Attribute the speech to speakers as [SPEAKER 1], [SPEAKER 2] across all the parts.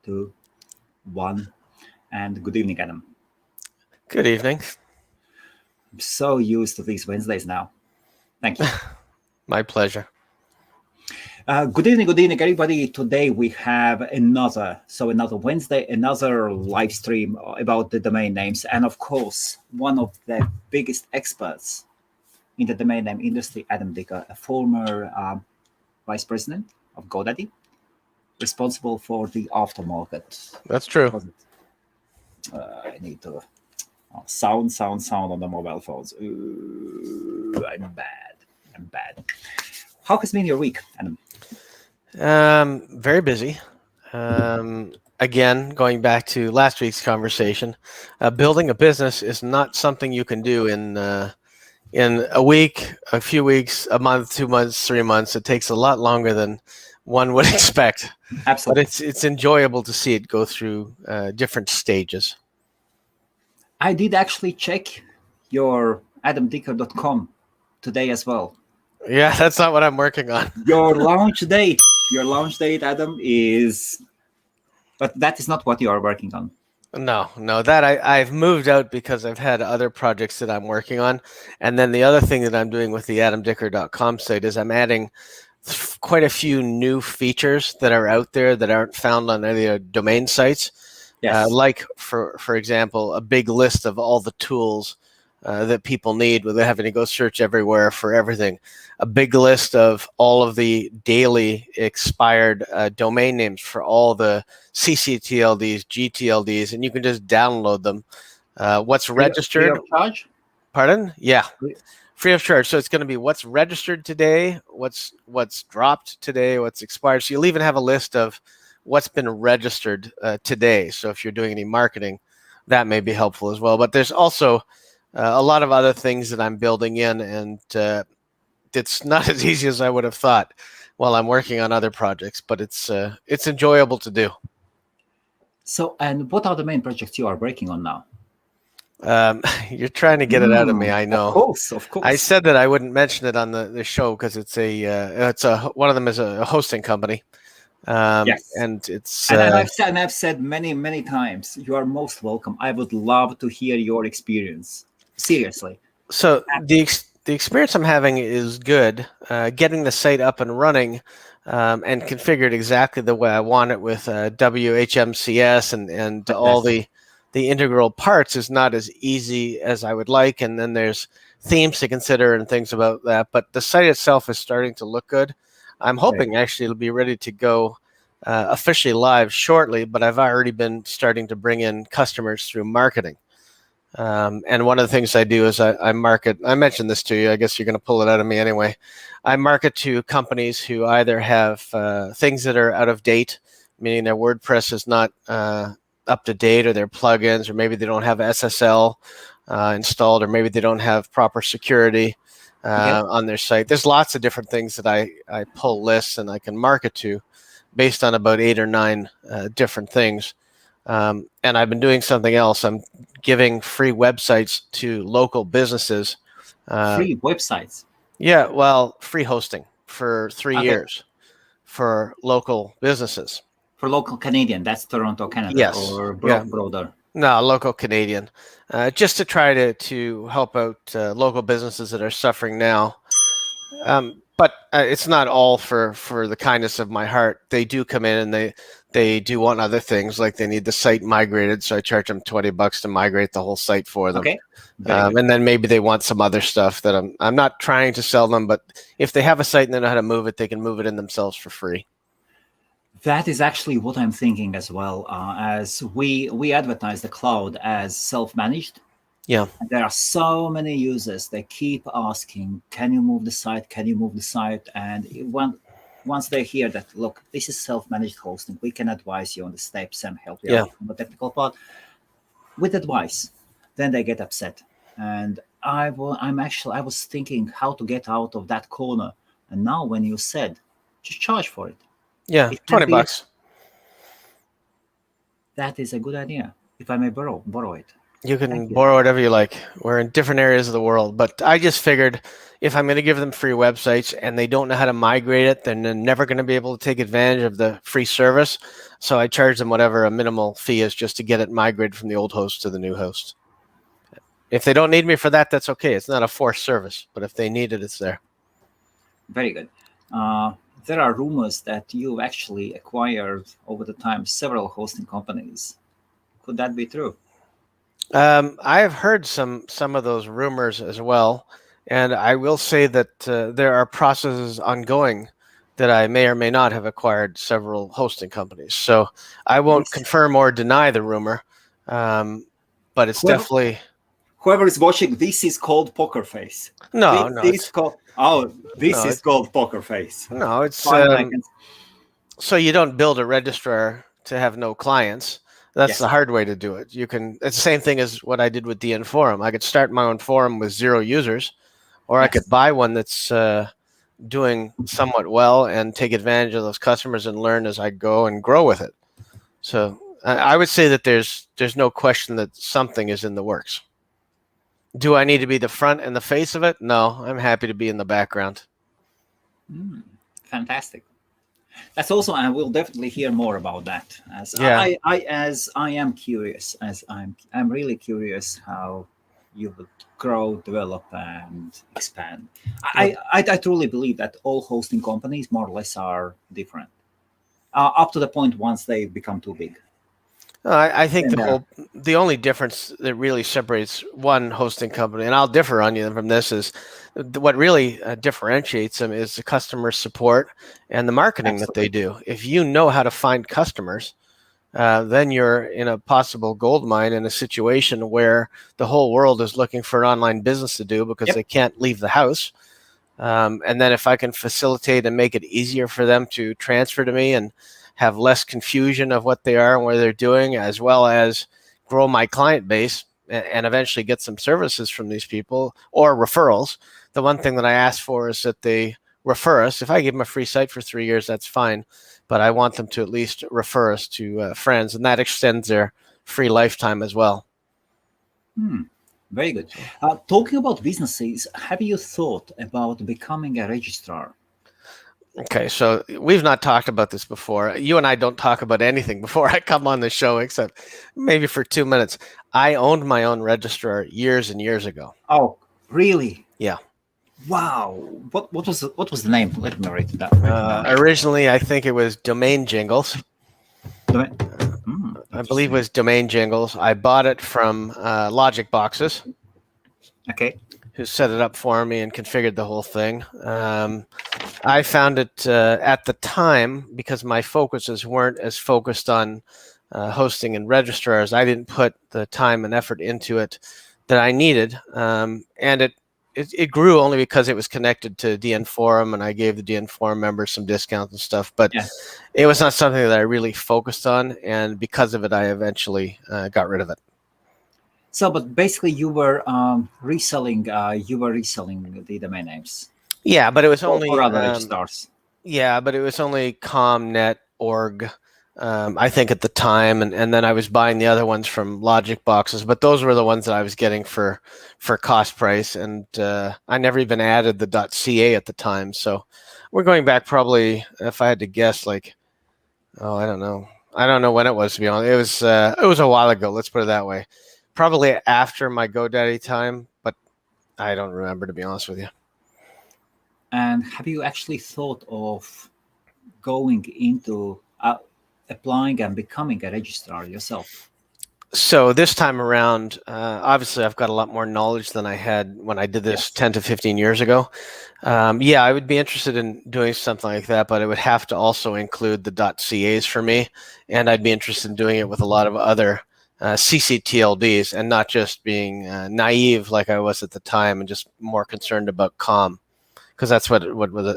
[SPEAKER 1] 2, 1. And good evening, Adam.
[SPEAKER 2] Good evening.
[SPEAKER 1] I'm so used to these Wednesdays now. Thank you.
[SPEAKER 2] My pleasure.
[SPEAKER 1] Good evening, everybody. Today we have another Wednesday, another live stream about the domain names. And of course, one of the biggest experts in the domain name industry, Adam Dicker, a former vice president of GoDaddy, responsible for the aftermarket.
[SPEAKER 2] That's true.
[SPEAKER 1] I need to sound on the mobile phones. Ooh, I'm bad. How has been your week, Adam?
[SPEAKER 2] Very busy. Again, going back to last week's conversation, building a business is not something you can do in a week, a few weeks, a month, 2 months, 3 months. It takes a lot longer than one would expect.
[SPEAKER 1] Absolutely.
[SPEAKER 2] But it's enjoyable to see it go through different stages.
[SPEAKER 1] I did actually check your adamdicker.com today as well.
[SPEAKER 2] Yeah, that's not what I'm working on.
[SPEAKER 1] Your launch date, Adam, is... But that is not what you are working on.
[SPEAKER 2] No, that I've moved out because I've had other projects that I'm working on. And then the other thing that I'm doing with the adamdicker.com site is I'm adding quite a few new features that are out there that aren't found on any domain sites.
[SPEAKER 1] Yes.
[SPEAKER 2] Like, for example, a big list of all the tools that people need without having to go search everywhere for everything. A big list of all of the daily expired domain names for all the CCTLDs, GTLDs, and you can just download them. What's registered?
[SPEAKER 1] Free of charge?
[SPEAKER 2] Pardon? Yeah. Free of charge. So it's going to be what's registered today, what's dropped today, what's expired. So you'll even have a list of what's been registered today. So if you're doing any marketing, that may be helpful as well. But there's also a lot of other things that I'm building in, and it's not as easy as I would have thought while I'm working on other projects, but it's enjoyable to do.
[SPEAKER 1] So, and what are the main projects you are working on now?
[SPEAKER 2] You're trying to get it out of me, I know.
[SPEAKER 1] Of course.
[SPEAKER 2] I said that I wouldn't mention it on the show because it's one of them is a hosting company.
[SPEAKER 1] Yes,
[SPEAKER 2] and it's
[SPEAKER 1] and I've said many times, you are most welcome. I would love to hear your experience. Seriously.
[SPEAKER 2] So the experience I'm having is good. Getting the site up and running and configured exactly the way I want it with WHMCS and all the integral parts is not as easy as I would like. And then there's themes to consider and things about that. But the site itself is starting to look good. I'm hoping actually it'll be ready to go officially live shortly, but I've already been starting to bring in customers through marketing. And one of the things I do is I market. I mentioned this to you. I guess you're going to pull it out of me anyway. I market to companies who either have things that are out of date, meaning their WordPress is not up to date, or their plugins, or maybe they don't have SSL installed, or maybe they don't have proper security on their site. There's lots of different things that I pull lists and I can market to based on about 8 or 9 different things. And I've been doing something else. I'm giving free websites to local businesses.
[SPEAKER 1] Free websites?
[SPEAKER 2] Yeah, well, free hosting for 3 years for local businesses.
[SPEAKER 1] For local Canadian, that's Toronto, Canada,
[SPEAKER 2] yes.
[SPEAKER 1] Or broader?
[SPEAKER 2] No, local Canadian. Just to try to help out local businesses that are suffering now. But it's not all for the kindness of my heart. They do come in and they do want other things, like they need the site migrated, so I charge them $20 to migrate the whole site for them.
[SPEAKER 1] Okay.
[SPEAKER 2] And then maybe they want some other stuff that I'm not trying to sell them, but if they have a site and they know how to move it, they can move it in themselves for free.
[SPEAKER 1] That is actually what I'm thinking as well. As we advertise the cloud as self-managed.
[SPEAKER 2] Yeah.
[SPEAKER 1] And there are so many users. They keep asking, "Can you move the site? Can you move the site?" And once they hear that, look, this is self-managed hosting, we can advise you on the steps and help you out on the technical part with advice, then they get upset. And I was thinking how to get out of that corner. And now when you said, just charge for it.
[SPEAKER 2] Yeah, $20.
[SPEAKER 1] That is a good idea, if I may borrow it.
[SPEAKER 2] You can
[SPEAKER 1] Thank you.
[SPEAKER 2] borrow whatever you like. We're in different areas of the world, but I just figured if I'm going to give them free websites and they don't know how to migrate it, then they're never going to be able to take advantage of the free service. So I charge them whatever a minimal fee is just to get it migrated from the old host to the new host. If they don't need me for that, that's okay. It's not a forced service, but if they need it, it's there.
[SPEAKER 1] Very good. There are rumors that you've actually acquired over the time several hosting companies. Could that be true?
[SPEAKER 2] I have heard some of those rumors as well, and I will say that there are processes ongoing that I may or may not have acquired several hosting companies. So I won't confirm or deny the rumor, but it's definitely.
[SPEAKER 1] Whoever is watching, this is called poker face.
[SPEAKER 2] No,
[SPEAKER 1] this is called poker face.
[SPEAKER 2] No, it's so you don't build a registrar to have no clients. That's the hard way to do it. It's the same thing as what I did with DN Forum. I could start my own forum with 0 users, or I could buy one that's doing somewhat well and take advantage of those customers and learn as I go and grow with it. So I would say that there's no question that something is in the works. Do I need to be the front and the face of it? No, I'm happy to be in the background.
[SPEAKER 1] Fantastic. That's also, I will definitely hear more about that. I am curious, as I'm really curious how you would grow, develop, and expand. I truly believe that all hosting companies more or less are different, up to the point once they become too big.
[SPEAKER 2] I think the only difference that really separates one hosting company, and I'll differ on you from this, is what really differentiates them is the customer support and the marketing that they do. If you know how to find customers, then you're in a possible gold mine in a situation where the whole world is looking for an online business to do because they can't leave the house. And then if I can facilitate and make it easier for them to transfer to me and have less confusion of what they are and what they're doing, as well as grow my client base and eventually get some services from these people or referrals. The one thing that I ask for is that they refer us. If I give them a free site for 3 years, that's fine, but I want them to at least refer us to friends, and that extends their free lifetime as well.
[SPEAKER 1] Very good. Talking about businesses, have you thought about becoming a registrar?
[SPEAKER 2] Okay, so we've not talked about this before. You and I don't talk about anything before I come on the show, except maybe for 2 minutes. I owned my own registrar years and years ago.
[SPEAKER 1] Oh, really?
[SPEAKER 2] Yeah.
[SPEAKER 1] Wow. What was the name? Let me write it down.
[SPEAKER 2] Originally, I think it was Domain Jingles. I believe it was Domain Jingles. I bought it from Logic Boxes.
[SPEAKER 1] Okay.
[SPEAKER 2] Who set it up for me and configured the whole thing. I found it at the time, because my focuses weren't as focused on hosting and registrars, I didn't put the time and effort into it that I needed. And it grew only because it was connected to DN Forum, and I gave the DN Forum members some discounts and stuff. But it was not something that I really focused on, and because of it, I eventually got rid of it.
[SPEAKER 1] So, but basically, you were reselling. You were reselling the domain names.
[SPEAKER 2] Yeah, but it was only
[SPEAKER 1] for other registrars.
[SPEAKER 2] Yeah, but it was only com.net.org, I think at the time, and then I was buying the other ones from Logic Boxes. But those were the ones that I was getting for cost price, and I never even added the .ca at the time. So we're going back probably, if I had to guess, like, I don't know when it was, to be honest. It was a while ago. Let's put it that way. Probably after my GoDaddy time, but I don't remember, to be honest with you.
[SPEAKER 1] And have you actually thought of going into applying and becoming a registrar yourself?
[SPEAKER 2] So this time around, obviously I've got a lot more knowledge than I had when I did this 10 to 15 years ago. I would be interested in doing something like that, but it would have to also include the .cas for me, and I'd be interested in doing it with a lot of other CCTLDs, and not just being naive like I was at the time and just more concerned about com, because that's what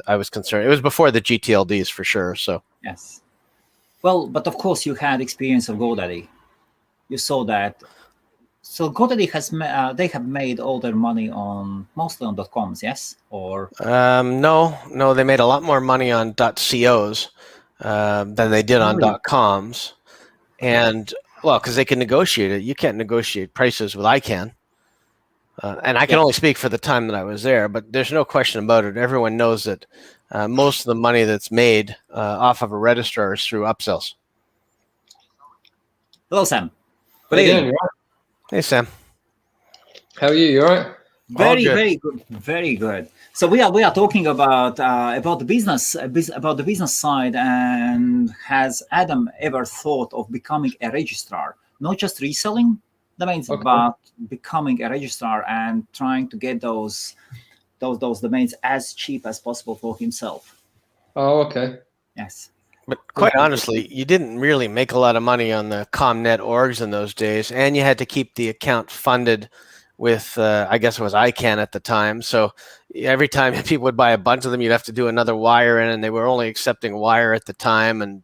[SPEAKER 2] I was concerned. It was before the GTLDs for sure. So
[SPEAKER 1] yes, well, but of course you had experience of GoDaddy. You saw that. So GoDaddy has they have made all their money mostly on .coms, yes, or
[SPEAKER 2] no, they made a lot more money on .cos than they did on .coms, and Well, because they can negotiate it. You can't negotiate prices with ICANN. And I can only speak for the time that I was there, but there's no question about it. Everyone knows that most of the money that's made off of a registrar is through upsells.
[SPEAKER 1] Hello, Sam.
[SPEAKER 3] How you doing? You all right?
[SPEAKER 2] Hey, Sam.
[SPEAKER 3] How are you? You all right?
[SPEAKER 1] Very good, very good. So we are talking about the business side, and has Adam ever thought of becoming a registrar, not just reselling domains, but becoming a registrar and trying to get those domains as cheap as possible for himself?
[SPEAKER 3] Oh, okay.
[SPEAKER 1] Yes.
[SPEAKER 2] But quite honestly, you didn't really make a lot of money on the ComNet orgs in those days, and you had to keep the account funded with, I guess it was ICANN at the time. So every time people would buy a bunch of them, you'd have to do another wire in, and they were only accepting wire at the time. And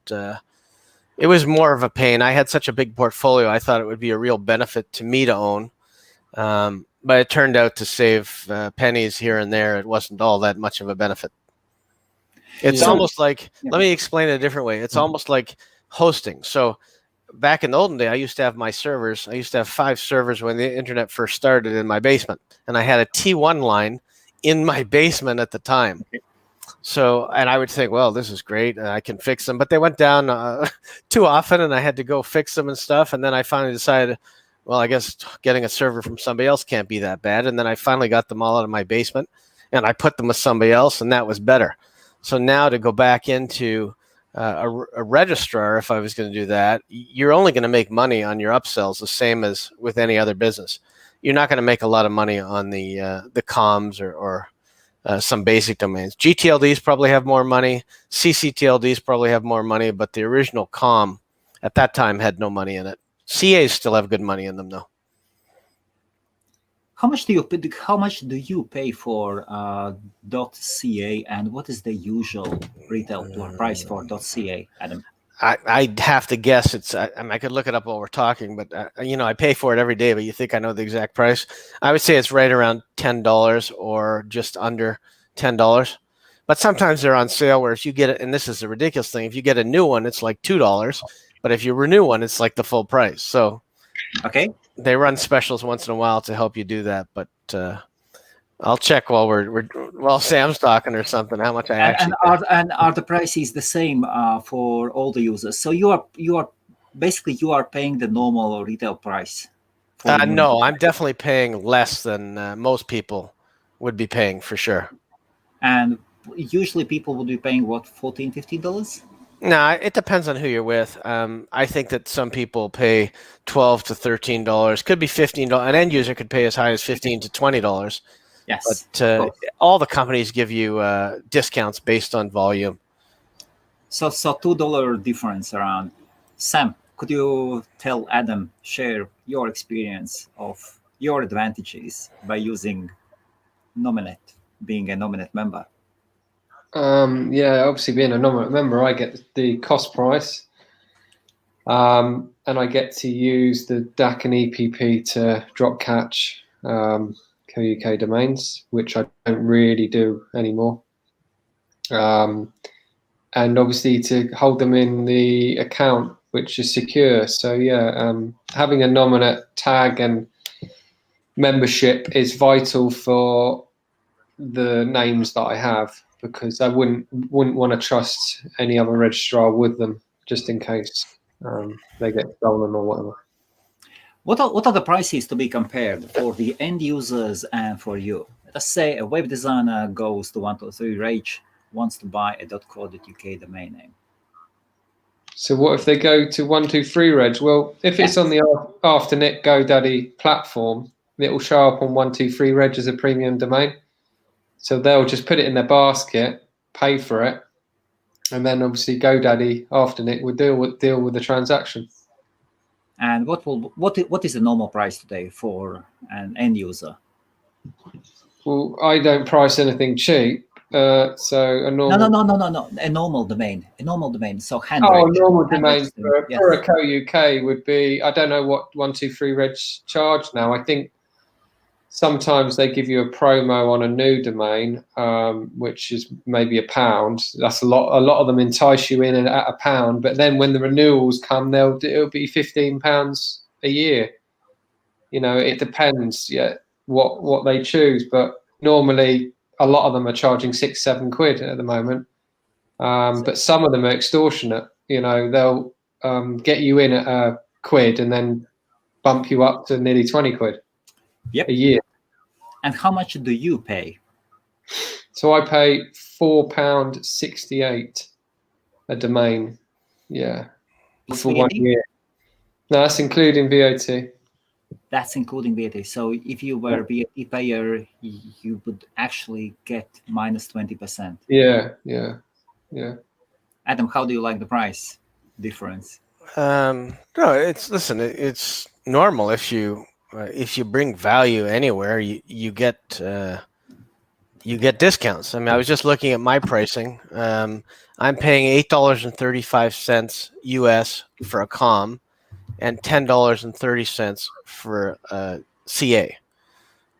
[SPEAKER 2] it was more of a pain. I had such a big portfolio, I thought it would be a real benefit to me to own. But it turned out to save pennies here and there. It wasn't all that much of a benefit. It's almost like, let me explain it a different way. It's almost like hosting. So back in the olden day, I used to have my servers. I used to have 5 servers when the internet first started in my basement. And I had a T1 line in my basement at the time. So, and I would think, well, this is great. I can fix them. But they went down too often, and I had to go fix them and stuff. And then I finally decided, well, I guess getting a server from somebody else can't be that bad. And then I finally got them all out of my basement, and I put them with somebody else, and that was better. So now to go back into a registrar, if I was going to do that, you're only going to make money on your upsells, the same as with any other business. You're not going to make a lot of money on the comms or some basic domains. GTLDs probably have more money. CCTLDs probably have more money, but the original com at that time had no money in it. CAs still have good money in them, though.
[SPEAKER 1] How much do you pay for .ca, and what is the usual retail price for .ca, Adam?
[SPEAKER 2] I'd have to guess it's. I could look it up while we're talking, but I pay for it every day. But you think I know the exact price? I would say it's right around $10 or just under $10. But sometimes they're on sale. Where if you get it, and this is a ridiculous thing, if you get a new one, it's like $2. But if you renew one, it's like the full price. So,
[SPEAKER 1] okay.
[SPEAKER 2] They run specials once in a while to help you do that, but I'll check while Sam's talking or something how much I actually.
[SPEAKER 1] And are the prices the same for all the users? So you are basically paying the normal retail price.
[SPEAKER 2] No, I'm definitely paying less than most people would be paying for sure.
[SPEAKER 1] And usually people would be paying what, $14, $15?
[SPEAKER 2] No, it depends on who you're with. I think that some people pay $12 to $13. Could be $15. An end user could pay as high as $15 to $20.
[SPEAKER 1] Yes.
[SPEAKER 2] But all the companies give you discounts based on volume.
[SPEAKER 1] So $2 difference around. Sam, could you tell Adam, share your experience of your advantages by using Nominet, being a Nominet member?
[SPEAKER 3] Obviously being a Nominet member, I get the cost price, and I get to use the DAC and EPP to drop catch UK domains, which I don't really do anymore, and obviously to hold them in the account, which is secure. So having a Nominet tag and membership is vital for the names that I have, because I wouldn't want to trust any other registrar with them, just in case they get stolen or whatever.
[SPEAKER 1] What are the prices to be compared for the end users and for you? Let's say a web designer goes to 123reg, wants to buy a .co.uk domain name.
[SPEAKER 3] So what if they go to 123reg? Well, if it's on the Afternet GoDaddy platform, it will show up on 123reg as a premium domain. So they'll just put it in their basket, pay for it, and then obviously GoDaddy Afternet will deal with the transaction.
[SPEAKER 1] And what is the normal price today for an end user?
[SPEAKER 3] Well, I don't price anything cheap. So a normal.
[SPEAKER 1] No. A normal domain. So
[SPEAKER 3] a normal domain for a co UK would be, I don't know what 123reg charge now. I think sometimes they give you a promo on a new domain, which is maybe £1. That's a lot. A lot of them entice you in at £1, but then when the renewals come, it'll be £15 a year. It depends. Yeah, what they choose, but normally a lot of them are charging £6-7 at the moment. But some of them are extortionate. They'll get you in at £1 and then bump you up to nearly £20 a year.
[SPEAKER 1] And how much do you pay?
[SPEAKER 3] So I pay £4.68 a domain. Yeah, for 1 year. No, that's including VAT.
[SPEAKER 1] That's including VAT. So if you were a VAT payer, you would actually get minus 20%.
[SPEAKER 3] Yeah.
[SPEAKER 1] Adam, how do you like the price difference?
[SPEAKER 2] No, it's normal if you bring value anywhere, you get discounts. I mean, I was just looking at my pricing. I'm paying $8.35 US for a COM and $10.30 for CA.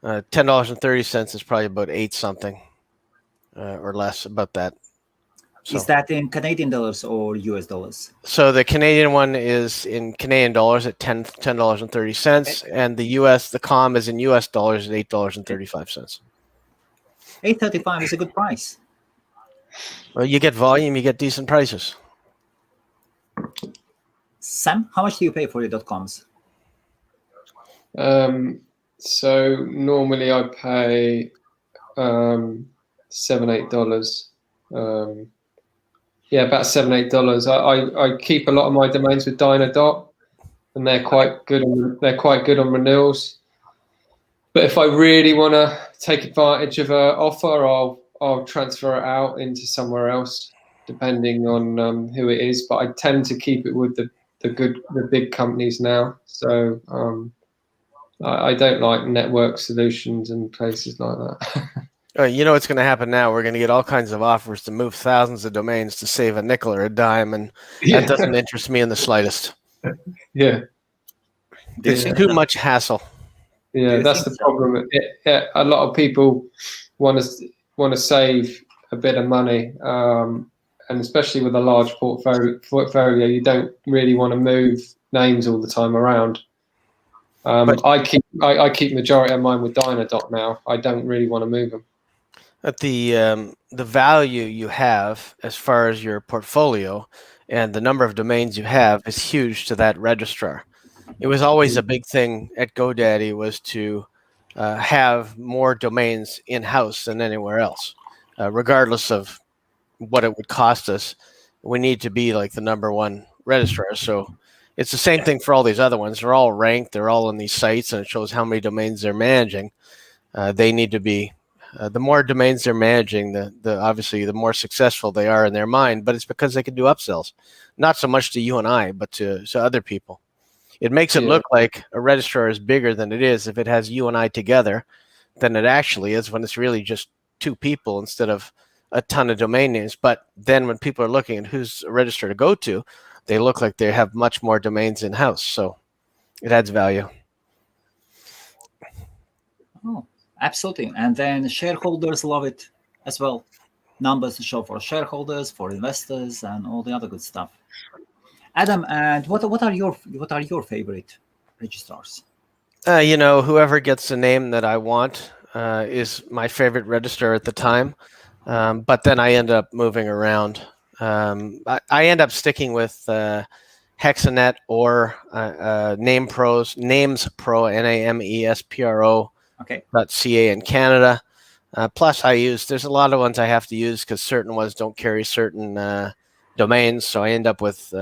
[SPEAKER 2] $10.30 is probably about 8 something or less, about that. So,
[SPEAKER 1] is that in Canadian dollars or US dollars?
[SPEAKER 2] So the Canadian one is in Canadian dollars at $10.30, and the US, the COM is in US dollars at $8.35.
[SPEAKER 1] $8.35 is a good price.
[SPEAKER 2] Well, you get volume, you get decent prices.
[SPEAKER 1] Sam, how much do you pay for your .coms?
[SPEAKER 3] So normally I pay $7-8. Yeah, about $7-8. I keep a lot of my domains with Dynadot, and they're quite good. They're quite good on renewals. But if I really want to take advantage of an offer, I'll transfer it out into somewhere else, depending on who it is. But I tend to keep it with the big companies now. So I don't like network solutions and places like that.
[SPEAKER 2] You know what's going to happen now? We're going to get all kinds of offers to move thousands of domains to save a nickel or a dime, and that doesn't interest me in the slightest.
[SPEAKER 3] Yeah.
[SPEAKER 2] It's too much hassle.
[SPEAKER 3] Yeah, that's the problem. A lot of people want to save a bit of money, and especially with a large portfolio, you don't really want to move names all the time around. I keep majority of mine with Dynadot now. I don't really want to move them.
[SPEAKER 2] But the value you have as far as your portfolio and the number of domains you have is huge to that registrar. It was always a big thing at GoDaddy was to have more domains in-house than anywhere else. Regardless of what it would cost us, we need to be like the #1 registrar. So it's the same thing for all these other ones. They're all ranked. They're all on these sites, and it shows how many domains they're managing. They need to be the more domains they're managing, the obviously the more successful they are in their mind. But it's because they can do upsells, not so much to you and I, but to other people. It makes it look like a registrar is bigger than it is if it has you and I together than it actually is when it's really just 2 people instead of a ton of domain names. But then when people are looking at who's a registrar to go to, they look like they have much more domains in-house. So it adds value.
[SPEAKER 1] Oh, absolutely. And then shareholders love it as well. Numbers to show for shareholders, for investors, and all the other good stuff. Adam, and what are your favorite registrars?
[SPEAKER 2] Whoever gets the name that I want is my favorite registrar at the time. But then I end up moving around. I end up sticking with Hexanet or Names Pro, NAMESPRO.
[SPEAKER 1] Okay.
[SPEAKER 2] .ca in Canada. Plus, there's a lot of ones I have to use because certain ones don't carry certain domains. So I end up with.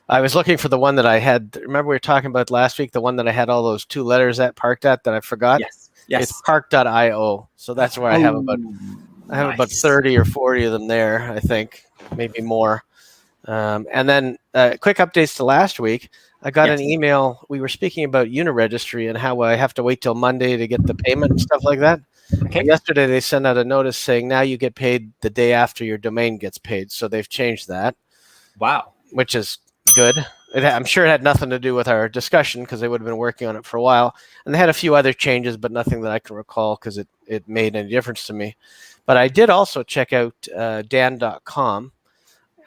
[SPEAKER 2] I was looking for the one that I had. Remember we were talking about last week, the one that I had all those 2 letters parked at that I forgot.
[SPEAKER 1] Yes.
[SPEAKER 2] It's park.io. So that's where I have about 30 or 40 of them there. I think maybe more. And then quick updates to last week. I got an email. We were speaking about Uniregistry and how I have to wait till Monday to get the payment and stuff like that.
[SPEAKER 1] Okay.
[SPEAKER 2] Yesterday, they sent out a notice saying now you get paid the day after your domain gets paid. So they've changed that.
[SPEAKER 1] Wow.
[SPEAKER 2] Which is good. I'm sure it had nothing to do with our discussion because they would have been working on it for a while. And they had a few other changes, but nothing that I can recall because it made any difference to me. But I did also check out Dan.com.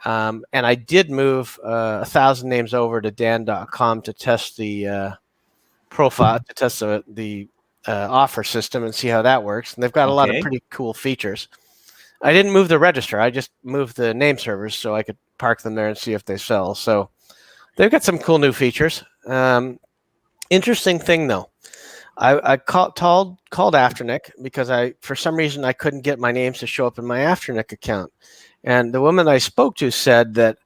[SPEAKER 2] And I did move 1,000 names over to Dan.com to test the profile, to test the offer system and see how that works. And they've got a lot of pretty cool features. I didn't move the register. I just moved the name servers so I could park them there and see if they sell. So they've got some cool new features. Interesting thing, though. I called Afternic because for some reason, I couldn't get my names to show up in my Afternic account. And the woman I spoke to said that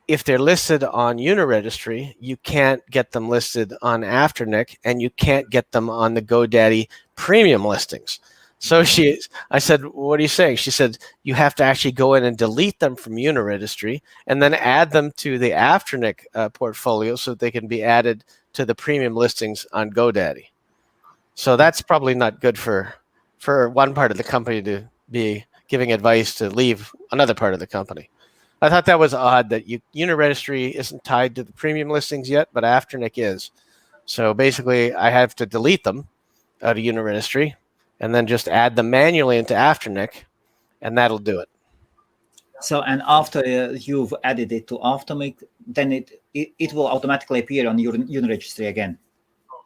[SPEAKER 2] if they're listed on Uniregistry, you can't get them listed on Afternic, and you can't get them on the GoDaddy premium listings. So I said, what are you saying? She said, you have to actually go in and delete them from Uniregistry and then add them to the Afternic portfolio so that they can be added to the premium listings on GoDaddy. So that's probably not good for one part of the company to be giving advice to leave another part of the company. I thought that was odd that Uniregistry isn't tied to the premium listings yet, but Afternic is. So basically, I have to delete them out of Uniregistry and then just add them manually into Afternic, and that'll do it.
[SPEAKER 1] So, and after you've added it to Afternic, then it will automatically appear on your Uniregistry again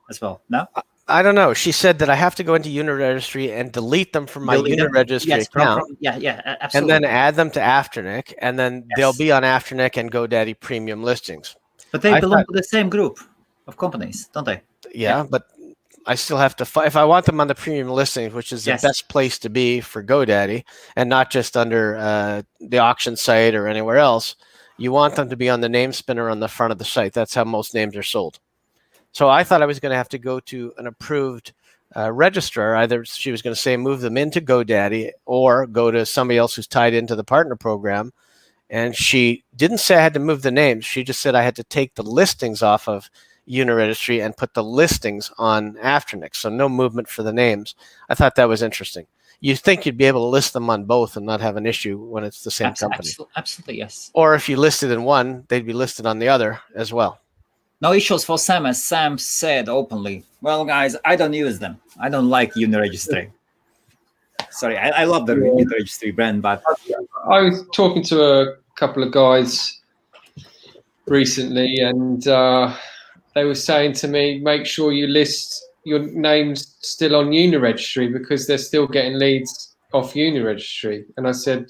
[SPEAKER 1] as well, no?
[SPEAKER 2] I don't know. She said that I have to go into Uniregistry and delete them from my Uniregistry account.
[SPEAKER 1] Absolutely.
[SPEAKER 2] And then add them to Afternic, and then they'll be on Afternic and GoDaddy premium listings.
[SPEAKER 1] But they belong to the same group of companies, don't they?
[SPEAKER 2] Yeah, but I still have to if I want them on the premium listings, which is the best place to be for GoDaddy, and not just under the auction site or anywhere else. You want them to be on the name spinner on the front of the site. That's how most names are sold. So I thought I was going to have to go to an approved registrar. Either she was going to say move them into GoDaddy or go to somebody else who's tied into the partner program. And she didn't say I had to move the names. She just said I had to take the listings off of Uniregistry and put the listings on Afternic. So no movement for the names. I thought that was interesting. You'd think you'd be able to list them on both and not have an issue when it's the same company.
[SPEAKER 1] Absolutely, yes.
[SPEAKER 2] Or if you listed in one, they'd be listed on the other as well.
[SPEAKER 1] No issues for Sam, as Sam said openly. Well, guys, I don't use them. I don't like Uniregistry. Sorry, I love the Uniregistry brand, but
[SPEAKER 3] I was talking to a couple of guys recently, and they were saying to me, make sure you list your names still on Uniregistry because they're still getting leads off Uniregistry. And I said,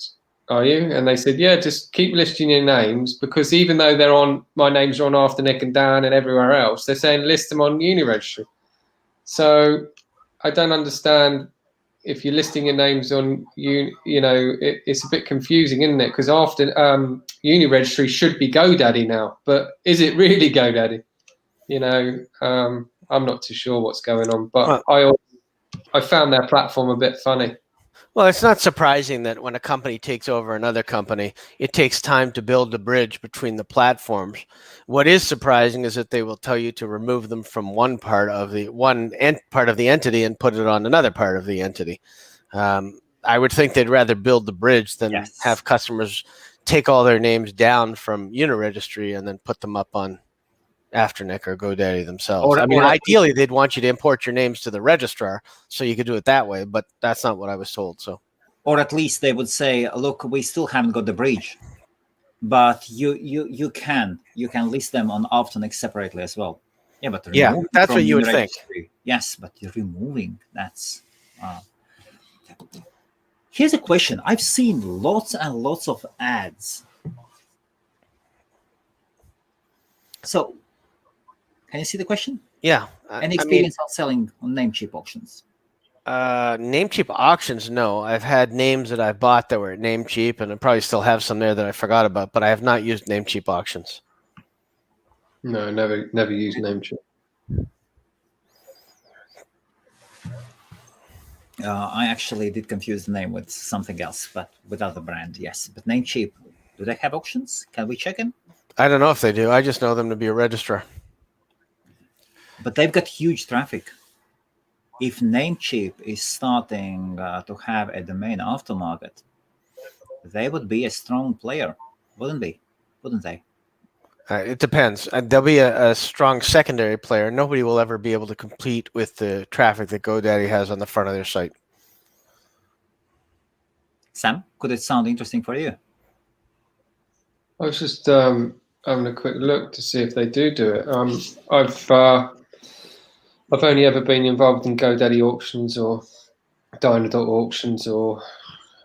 [SPEAKER 3] are you? And they said, yeah, just keep listing your names because even though they're on, my names are on Afternic and Dan and everywhere else, they're saying list them on Uniregistry. So I don't understand if you're listing your names on it's a bit confusing, isn't it? Because often Uniregistry should be GoDaddy now, but is it really GoDaddy? I'm not too sure what's going on, but I found their platform a bit funny.
[SPEAKER 2] Well, it's not surprising that when a company takes over another company, it takes time to build the bridge between the platforms. What is surprising is that they will tell you to remove them from one part of the entity and put it on another part of the entity. I would think they'd rather build the bridge than have customers take all their names down from Uniregistry and then put them up on Afternic or GoDaddy themselves. Ideally, they'd want you to import your names to the registrar so you could do it that way, but that's not what I was told. So,
[SPEAKER 1] or at least they would say, "Look, we still haven't got the bridge, but you can list them on Afternic separately as well." Yeah, but
[SPEAKER 2] that's what you would think.
[SPEAKER 1] Yes, but you're removing that's. Here's a question: I've seen lots and lots of ads. So. Can you see the question?
[SPEAKER 2] Yeah.
[SPEAKER 1] Any experience on selling on Namecheap auctions?
[SPEAKER 2] Namecheap auctions, no. I've had names that I bought that were at Namecheap, and I probably still have some there that I forgot about, but I have not used Namecheap auctions.
[SPEAKER 3] No, never used Namecheap.
[SPEAKER 1] I actually did confuse the name with something else, but with other brand, yes. But Namecheap, do they have auctions? Can we check them?
[SPEAKER 2] I don't know if they do. I just know them to be a registrar.
[SPEAKER 1] But they've got huge traffic. If Namecheap is starting to have a domain aftermarket, they would be a strong player, wouldn't they?
[SPEAKER 2] It depends. There'll be a strong secondary player. Nobody will ever be able to compete with the traffic that GoDaddy has on the front of their site.
[SPEAKER 1] Sam, could it sound interesting for you?
[SPEAKER 3] I was just having a quick look to see if they do it. I've only ever been involved in GoDaddy auctions or Dynadot auctions or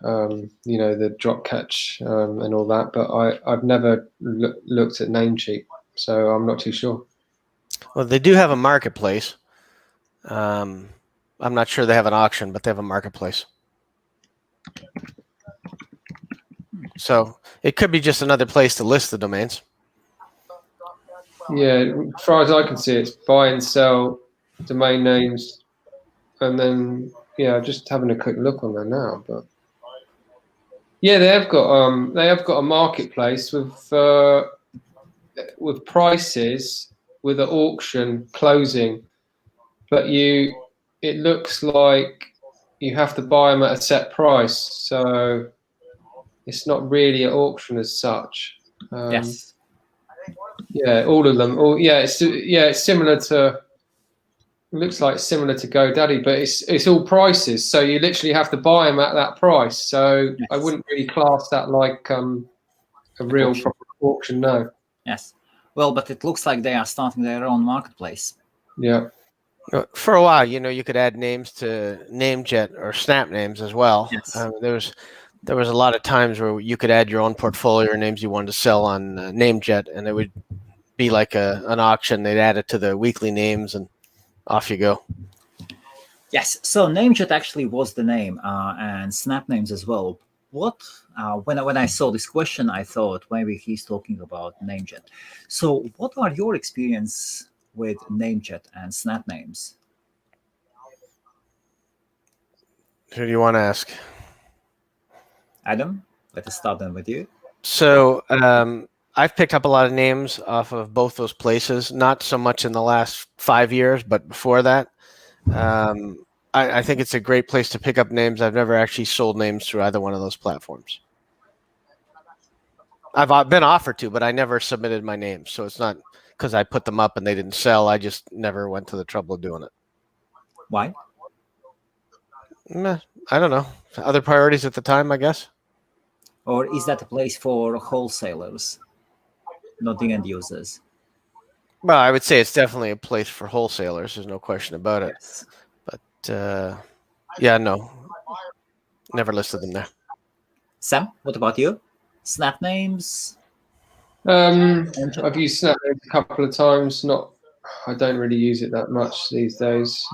[SPEAKER 3] the drop catch and all that, but I've never looked at Namecheap, so I'm not too sure.
[SPEAKER 2] Well, they do have a marketplace. I'm not sure they have an auction, but they have a marketplace. So it could be just another place to list the domains.
[SPEAKER 3] Yeah, as far as I can see, it's buy and sell domain names, and then just having a quick look on there now. But yeah, they have got a marketplace with prices with an auction closing, but it looks like you have to buy them at a set price, so it's not really an auction as such.
[SPEAKER 1] Yes.
[SPEAKER 3] Yeah, all of them. It's similar to. It looks like similar to GoDaddy, but it's all prices. So you literally have to buy them at that price. So
[SPEAKER 1] yes.
[SPEAKER 3] I wouldn't really class that like a real proper auction. No.
[SPEAKER 1] Yes. Well, but it looks like they are starting their own marketplace.
[SPEAKER 3] Yeah.
[SPEAKER 2] For a while, you could add names to Namejet or Snap names as well.
[SPEAKER 1] Yes.
[SPEAKER 2] There was a lot of times where you could add your own portfolio or names you wanted to sell on Namejet, and it would be like an auction. They'd add it to the weekly names, and off you go.
[SPEAKER 1] Yes. So Namejet actually was the name, and Snap names as well. What? When I saw this question, I thought maybe he's talking about Namejet. So, what are your experience with Namejet and Snap names?
[SPEAKER 2] Who do you want to ask?
[SPEAKER 1] Adam, let us start then with you.
[SPEAKER 2] So I've picked up a lot of names off of both those places, not so much in the last 5 years, but before that. I think it's a great place to pick up names. I've never actually sold names through either one of those platforms. I've been offered to, but I never submitted my name. So it's not because I put them up and they didn't sell. I just never went to the trouble of doing it.
[SPEAKER 1] Why?
[SPEAKER 2] I don't know. Other priorities at the time, I guess.
[SPEAKER 1] Or is that a place for wholesalers, not the end users?
[SPEAKER 2] Well, I would say it's definitely a place for wholesalers. There's no question about it.
[SPEAKER 1] Yes.
[SPEAKER 2] But yeah, no, never listed them there.
[SPEAKER 1] Sam, what about you? Snap names?
[SPEAKER 3] I've used Snap names a couple of times. I don't really use it that much these days.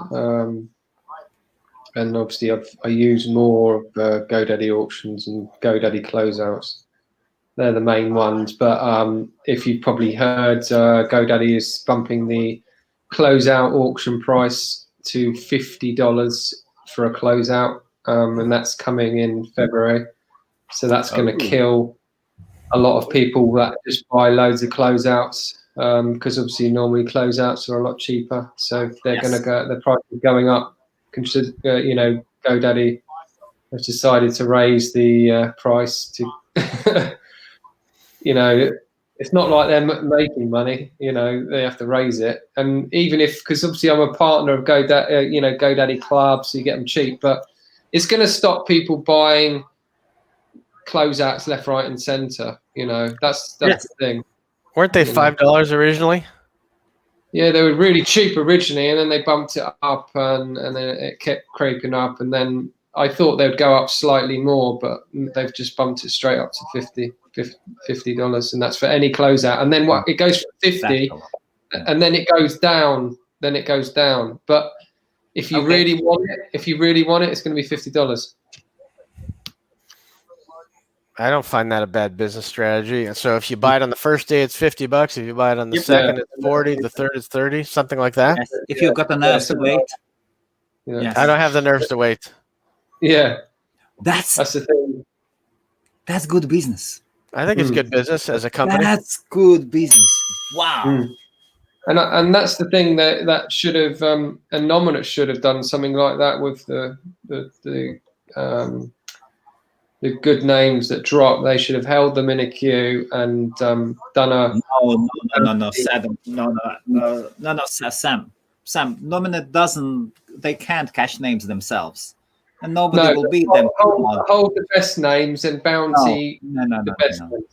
[SPEAKER 3] And obviously, I use more of GoDaddy auctions and GoDaddy closeouts. They're the main ones. But if you've probably heard, GoDaddy is bumping the closeout auction price to $50 for a closeout, and that's coming in February. So that's going to kill a lot of people that just buy loads of closeouts, because obviously normally closeouts are a lot cheaper. So they're going to go, the price is going up. Consider, GoDaddy has decided to raise the price to, it's not like they're making money. They have to raise it. And even because obviously I'm a partner of GoDaddy, GoDaddy Club, so you get them cheap, but it's going to stop people buying closeouts left, right, and center. That's the thing.
[SPEAKER 2] Weren't they $5 originally?
[SPEAKER 3] Yeah, they were really cheap originally, and then they bumped it up, and then it kept creeping up, and then I thought they would go up slightly more, but they've just bumped it straight up to $50, and that's for any closeout. And then it goes from 50, and then it goes down. But if you really want it, it's going to be $50.
[SPEAKER 2] I don't find that a bad business strategy. So if you buy it on the first day, it's $50. If you buy it on the second, it's 40. The third is 30, something like that.
[SPEAKER 1] Yes. If you've got the nerves to wait.
[SPEAKER 3] Yeah.
[SPEAKER 1] Yes.
[SPEAKER 2] I don't have the nerves to wait.
[SPEAKER 3] Yeah,
[SPEAKER 1] That's
[SPEAKER 3] the thing.
[SPEAKER 1] That's good business.
[SPEAKER 2] I think it's good business as a company.
[SPEAKER 1] That's good business. Wow.
[SPEAKER 3] And that's the thing that should have and Nominate should have done something like that with the the good names that drop, they should have held them in a queue and done a.
[SPEAKER 1] No, Sam, Sam. Nominate doesn't. They can't cache names themselves, and nobody
[SPEAKER 3] No,
[SPEAKER 1] will beat them.
[SPEAKER 3] hold the best names and bounty the best names.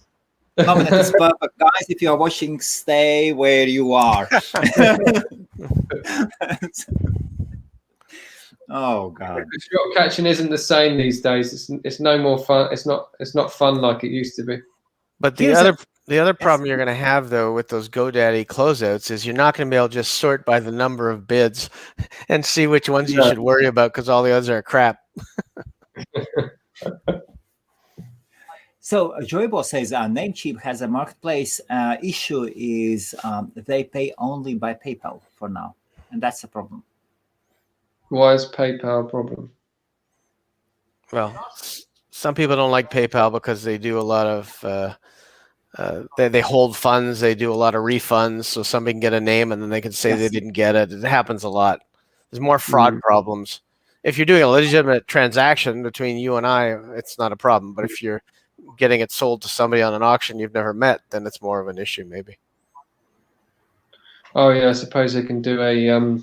[SPEAKER 1] Nominate is perfect, guys. If you are watching, stay where you are. Oh God!
[SPEAKER 3] Drop catching isn't the same these days. It's no more fun. It's not fun like it used to be.
[SPEAKER 2] But the other problem you're going to have though with those GoDaddy closeouts is you're not going to be able to just sort by the number of bids and see which ones you should worry about because all the others are crap.
[SPEAKER 1] So Joybo says Namecheap has a marketplace issue is they pay only by PayPal for now, and that's a problem.
[SPEAKER 3] Why is PayPal a problem?
[SPEAKER 2] Well, some people don't like PayPal because they do a lot of they hold funds, they do a lot of refunds, so somebody can get a name and then they can say they didn't get it. It happens a lot. There's more fraud problems. If you're doing a legitimate transaction between you and I, it's not a problem. But if you're getting it sold to somebody on an auction you've never met, then it's more of an issue, maybe.
[SPEAKER 3] Oh yeah, I suppose they can do a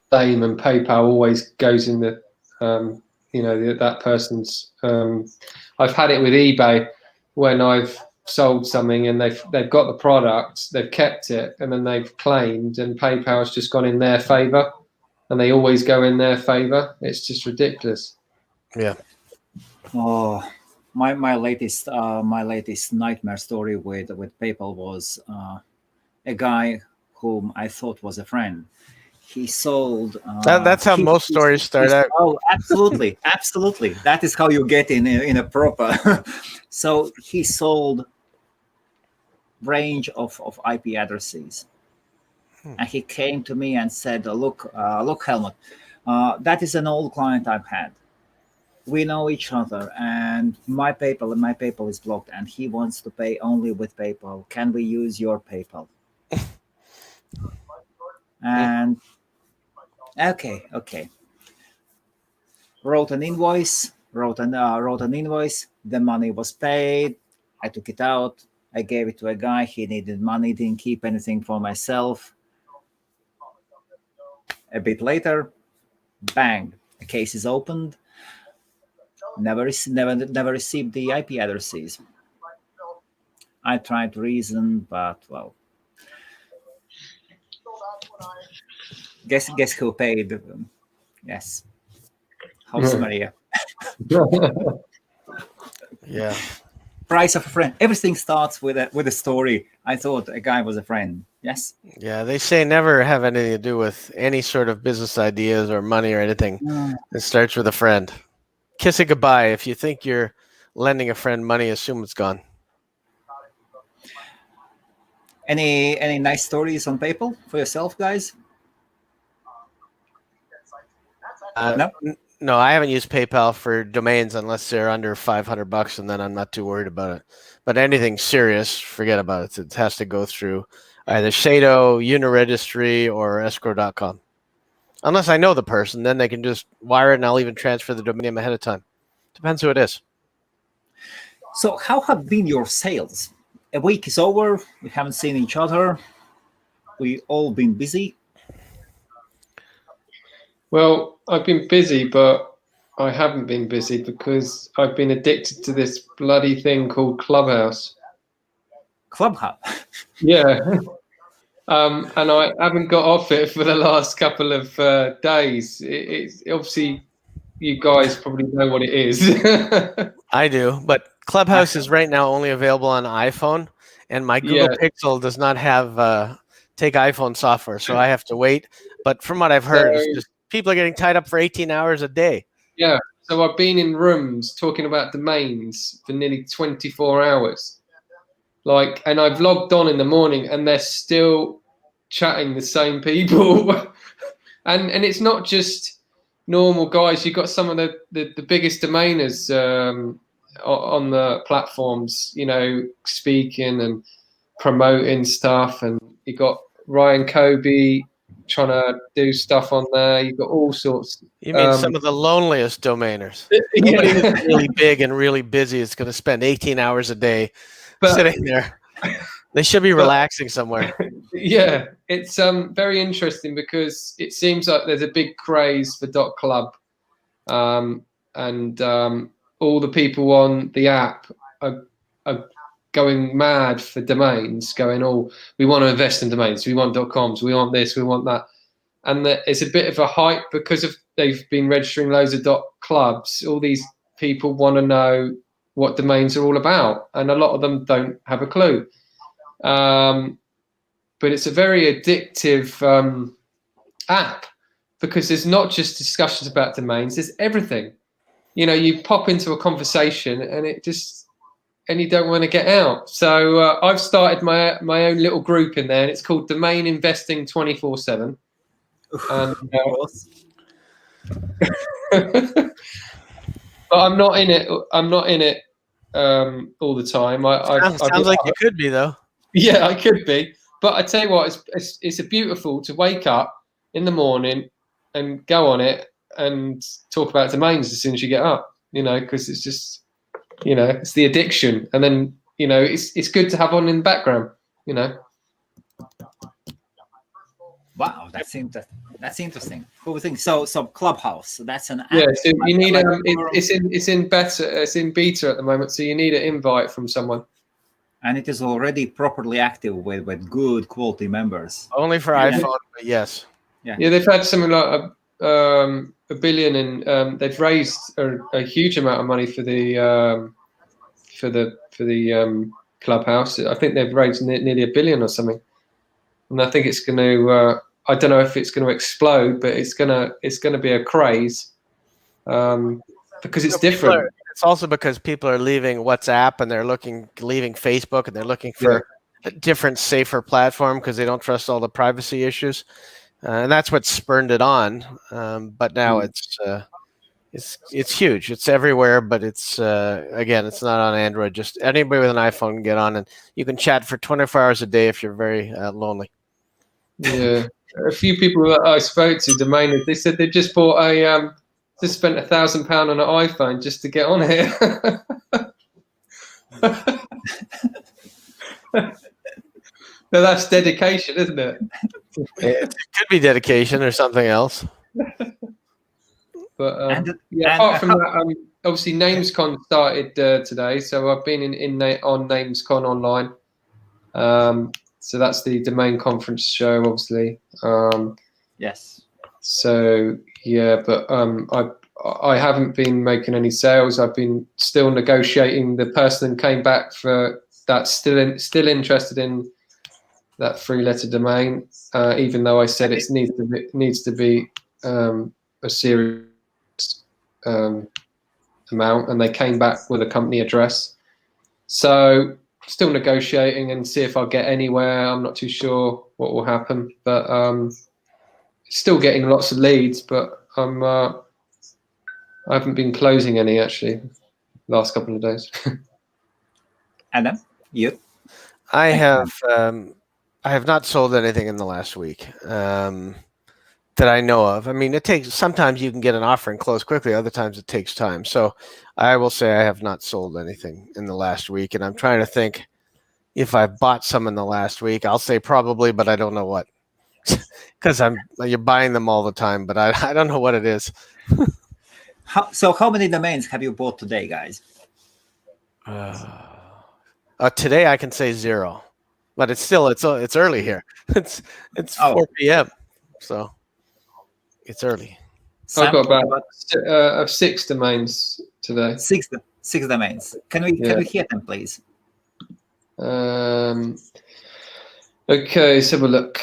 [SPEAKER 3] claim, and PayPal always goes in the that person's. I've had it with eBay when I've sold something and they've got the product, they've kept it, and then they've claimed, and PayPal's just gone in their favor, and they always go in their favor. It's just ridiculous.
[SPEAKER 2] Yeah.
[SPEAKER 1] Oh. My latest nightmare story with PayPal was a guy whom I thought was a friend. He sold.
[SPEAKER 2] That's how most stories start out.
[SPEAKER 1] Oh, absolutely, absolutely. That is how you get in a proper. So he sold range of IP addresses, and he came to me and said, "Look, Helmut, that is an old client I've had. We know each other, and my PayPal is blocked, and he wants to pay only with PayPal. Can we use your PayPal?" And okay. Wrote an invoice. The money was paid. I took it out. I gave it to a guy. He needed money. Didn't keep anything for myself. A bit later, bang! The case is opened. Never received the IP addresses. I tried to reason, but well, guess who paid? Yes, HostMaria.
[SPEAKER 2] Yeah.
[SPEAKER 1] Price of a friend. Everything starts with a story. I thought a guy was a friend. Yes.
[SPEAKER 2] Yeah, they say never have anything to do with any sort of business ideas or money or anything. It starts with a friend. Kiss it goodbye. If you think you're lending a friend money, assume it's gone.
[SPEAKER 1] Any nice stories on PayPal for yourself, guys?
[SPEAKER 2] No, I haven't used PayPal for domains unless they're under $500, and then I'm not too worried about it. But anything serious, forget about it. It has to go through either Shadow, Uniregistry, or escrow.com. Unless I know the person, then they can just wire it, and I'll even transfer the domain name ahead of time. Depends who it is.
[SPEAKER 1] So how have been your sales? A week is over. We haven't seen each other. We all been busy.
[SPEAKER 3] Well, I've been busy, but I haven't been busy because I've been addicted to this bloody thing called Clubhouse.
[SPEAKER 1] Clubhouse?
[SPEAKER 3] Yeah. And I haven't got off it for the last couple of days. It's obviously, you guys probably know what it is.
[SPEAKER 2] I do, but Clubhouse is right now only available on iPhone, and my Google Pixel does not have take iPhone software, so I have to wait. But from what I've heard, it's just people are getting tied up for 18 hours a day.
[SPEAKER 3] Yeah, so I've been in rooms talking about domains for nearly 24 hours. And I've logged on in the morning, and they're still chatting the same people. and it's not just normal guys. You've got some of the biggest domainers on the platforms, speaking and promoting stuff. And you got Ryan Kobe, trying to do stuff on there. You've got all sorts.
[SPEAKER 2] You mean some of the loneliest domainers? Nobody who's really big and really busy is going to spend 18 hours a day sitting there. They should be relaxing somewhere.
[SPEAKER 3] Yeah, it's very interesting because it seems like there's a big craze for .club, and all the people on the app are going mad for domains, going, oh, we want to invest in domains, we want .coms, we want this, we want that. And it's a bit of a hype because they've been registering loads of .clubs. All these people want to know what domains are all about, and a lot of them don't have a clue. But it's a very addictive app because there's not just discussions about domains, there's everything. You know, you pop into a conversation and you don't want to get out. So I've started my own little group in there, and it's called Domain Investing 24/7. And, but I'm not in it. I'm not in it all the time.
[SPEAKER 2] Sounds like you could be, though.
[SPEAKER 3] Yeah, I could be. But I tell you what, it's beautiful to wake up in the morning and go on it and talk about domains as soon as you get up. You know, because it's just, you know, it's the addiction, and then, you know, it's good to have on in the background. You know.
[SPEAKER 1] Wow, that's interesting. Cool thing. So Clubhouse, that's an app.
[SPEAKER 3] Yeah, so you need it's in beta at the moment, so you need an invite from someone.
[SPEAKER 1] And it is already properly active with good quality members.
[SPEAKER 2] Only for iPhone, but yes.
[SPEAKER 3] Yeah, they've had something like $1 billion, and they've raised a huge amount of money for the Clubhouse. I think they've raised nearly $1 billion or something. And I think it's going to. I don't know if it's going to explode, but it's going to be a craze because it's different.
[SPEAKER 2] It's also because people are leaving WhatsApp and they're leaving Facebook, and they're looking for a different, safer platform because they don't trust all the privacy issues, and that's what spurned it on. But now it's huge. It's everywhere, but it's again, it's not on Android. Just anybody with an iPhone can get on, and you can chat for 24 hours a day if you're very lonely.
[SPEAKER 3] Yeah, a few people that I spoke to, domainers, they said they just bought just spent £1,000 on an iPhone just to get on here. Now that's dedication, isn't it?
[SPEAKER 2] It could be dedication or something else.
[SPEAKER 3] But apart from that, obviously Namescon started today, so I've been on Namescon online. So that's the domain conference show, obviously.
[SPEAKER 1] Yes.
[SPEAKER 3] So yeah, but I haven't been making any sales. I've been still negotiating. The person came back for that, still interested in that 3-letter domain, even though I said it needs to be a serious amount, and they came back with a company address. So still negotiating and see if I'll get anywhere. I'm not too sure what will happen, but still getting lots of leads, but I haven't been closing any actually last couple of days.
[SPEAKER 1] Adam, you?
[SPEAKER 2] I have not sold anything in the last week that I know of. I mean, sometimes you can get an offer and close quickly. Other times it takes time. So I will say I have not sold anything in the last week, and I'm trying to think if I've bought some in the last week. I'll say probably, but I don't know what, because you're buying them all the time, but I don't know what it is.
[SPEAKER 1] How many domains have you bought today, guys?
[SPEAKER 2] Today I can say 0, but it's early here. It's 4 p.m. So it's early.
[SPEAKER 3] I've got about 6 domains today.
[SPEAKER 1] Six domains. Can we hear them, please?
[SPEAKER 3] Okay, let's have a look.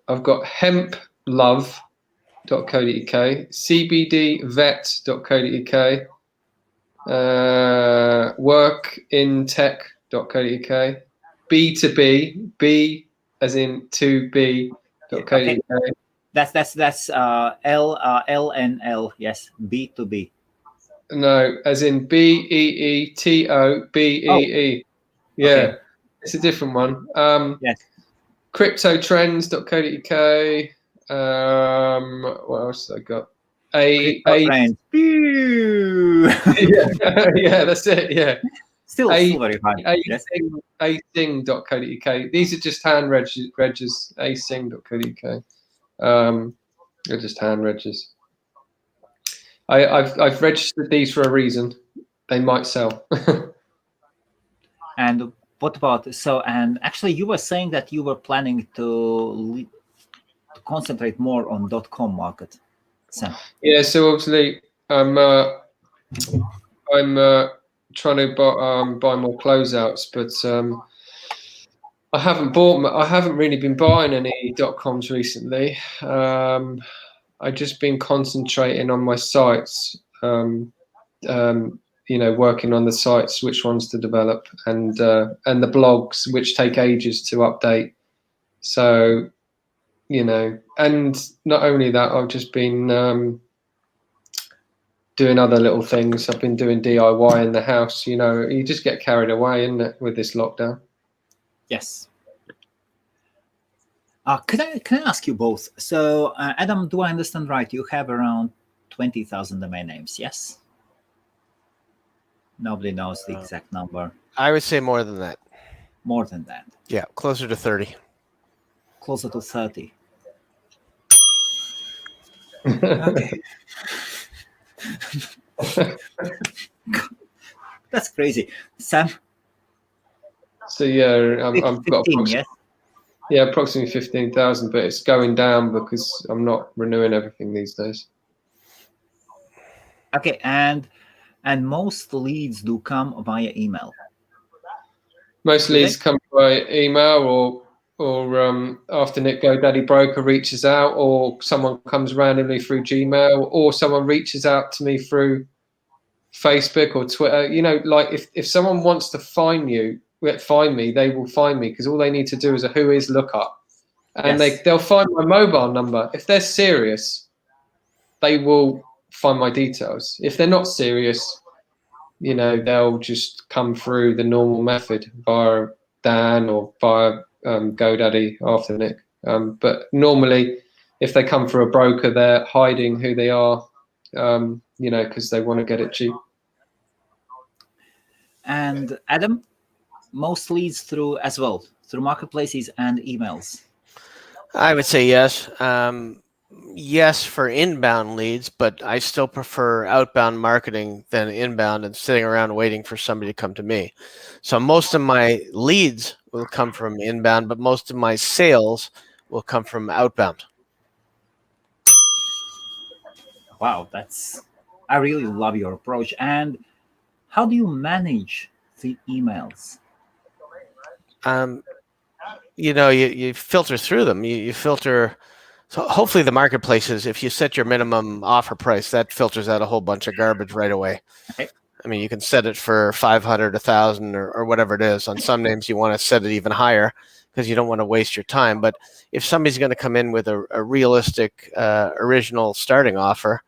[SPEAKER 3] I've got hemplove.co.uk, cbdvet.co.uk, workintech.co.uk, B2B, B as in 2B.co.uk.
[SPEAKER 1] Okay. That's LNL, yes, B2B.
[SPEAKER 3] No, as in BEETOBEE. Yeah, okay. It's a different one.
[SPEAKER 1] Yes.
[SPEAKER 3] cryptotrends.co.uk. What else have I got?
[SPEAKER 1] Friends.
[SPEAKER 3] Yeah, that's it. Yeah.
[SPEAKER 1] Still very high. Yes.
[SPEAKER 3] asing.co.uk. These are just hand regis. Asing.co.uk. They're just hand regis. I've registered these for a reason. They might sell.
[SPEAKER 1] And what about and actually you were saying that you were planning to concentrate more on .com market, Sam.
[SPEAKER 3] Yeah, so obviously I'm trying to buy more closeouts, but I haven't really been buying any .coms recently. I've just been concentrating on my sites. Working on the sites, which ones to develop, and the blogs, which take ages to update. So, and not only that, I've just been doing other little things. I've been doing DIY in the house. You just get carried away, isn't it, with this lockdown?
[SPEAKER 1] Yes. Can I ask you both? So, Adam, do I understand right? You have around 20,000 domain names, yes? Nobody knows the exact number.
[SPEAKER 2] I would say more than that.
[SPEAKER 1] More than that.
[SPEAKER 2] Yeah, closer to 30.
[SPEAKER 1] Closer to 30. Okay. That's crazy. Sam?
[SPEAKER 3] So yeah, I've got
[SPEAKER 1] 15, yes?
[SPEAKER 3] approximately 15,000, but it's going down because I'm not renewing everything these days.
[SPEAKER 1] Okay, and most leads do come via email.
[SPEAKER 3] Most leads come by email, or after Nick GoDaddy broker reaches out, or someone comes randomly through Gmail, or someone reaches out to me through Facebook or Twitter. Like if someone wants to find me, they will find me, because all they need to do is a who is lookup, and they'll find my mobile number. If they're serious, they will find my details. If they're not serious, they'll just come through the normal method via Dan or via GoDaddy after Nick. But normally, if they come through a broker, they're hiding who they are, because they want to get it cheap.
[SPEAKER 1] And Adam, most leads through marketplaces and emails.
[SPEAKER 2] I would say yes. Yes for inbound leads, but I still prefer outbound marketing than inbound and sitting around waiting for somebody to come to me. So most of my leads will come from inbound, but most of my sales will come from outbound.
[SPEAKER 1] Wow, I really love your approach. And how do you manage the emails?
[SPEAKER 2] You filter through them. You filter. So hopefully the marketplaces, if you set your minimum offer price, that filters out a whole bunch of garbage right away.
[SPEAKER 1] Okay.
[SPEAKER 2] I mean, you can set it for 500, 1,000, or whatever it is. On some names, you want to set it even higher because you don't want to waste your time. But if somebody's going to come in with a realistic, original starting offer,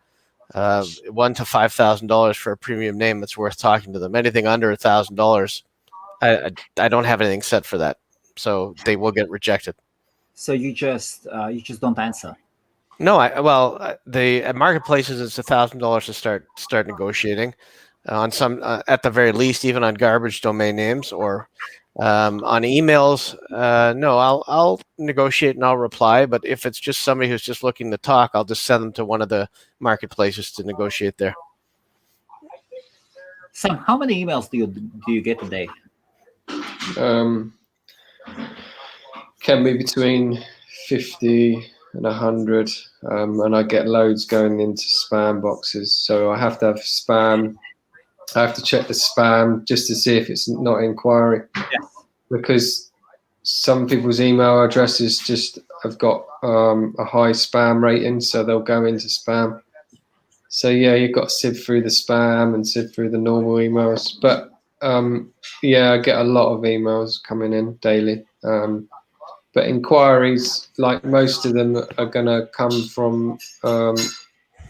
[SPEAKER 2] $1,000 to $5,000 for a premium name, it's worth talking to them. Anything under $1,000, I don't have anything set for that, so they will get rejected.
[SPEAKER 1] So you just don't answer?
[SPEAKER 2] No, at marketplaces it's $1,000 to start negotiating. On some, at the very least, even on garbage domain names, or on emails. No, I'll negotiate and I'll reply. But if it's just somebody who's just looking to talk, I'll just send them to one of the marketplaces to negotiate there.
[SPEAKER 1] Sam, how many emails do you get a day?
[SPEAKER 3] Can be between 50 and 100, and I get loads going into spam boxes. So I have to have spam. I have to check the spam just to see if it's not inquiry.
[SPEAKER 1] Yes.
[SPEAKER 3] Because some people's email addresses just have got a high spam rating, so they'll go into spam. So yeah, you've got to sift through the spam and sift through the normal emails. But I get a lot of emails coming in daily. But inquiries, like most of them, are going to come from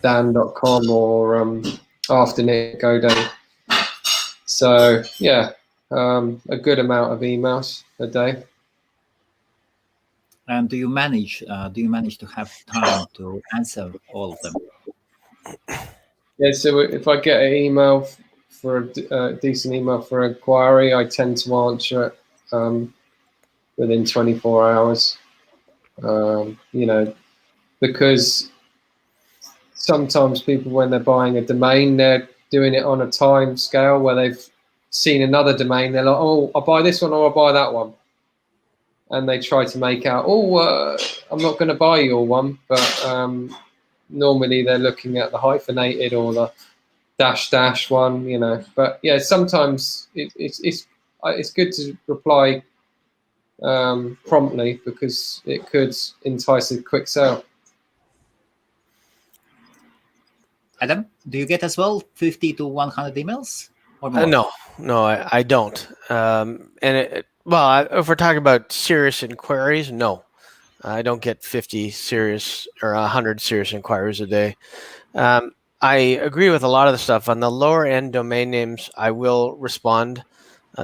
[SPEAKER 3] Dan.com or after Nick GoDaddy. So yeah, a good amount of emails a day.
[SPEAKER 1] And do you manage to have time to answer all of them?
[SPEAKER 3] Yeah, so if I get an email for a decent email for an inquiry, I tend to answer it within 24 hours. Because sometimes people, when they're buying a domain, they're doing it on a time scale where they've seen another domain. They're like, oh, I'll buy this one or I'll buy that one. And they try to make out, I'm not going to buy your one. But normally they're looking at the hyphenated or the dash one, But yeah, sometimes it's good to reply promptly because it could entice a quick sale.
[SPEAKER 1] Adam, do you get as well 50 to 100 emails or more?
[SPEAKER 2] No, I don't. If we're talking about serious inquiries, no, I don't get 50 serious or 100 serious inquiries a day. I agree with a lot of the stuff. On the lower end domain names, I will respond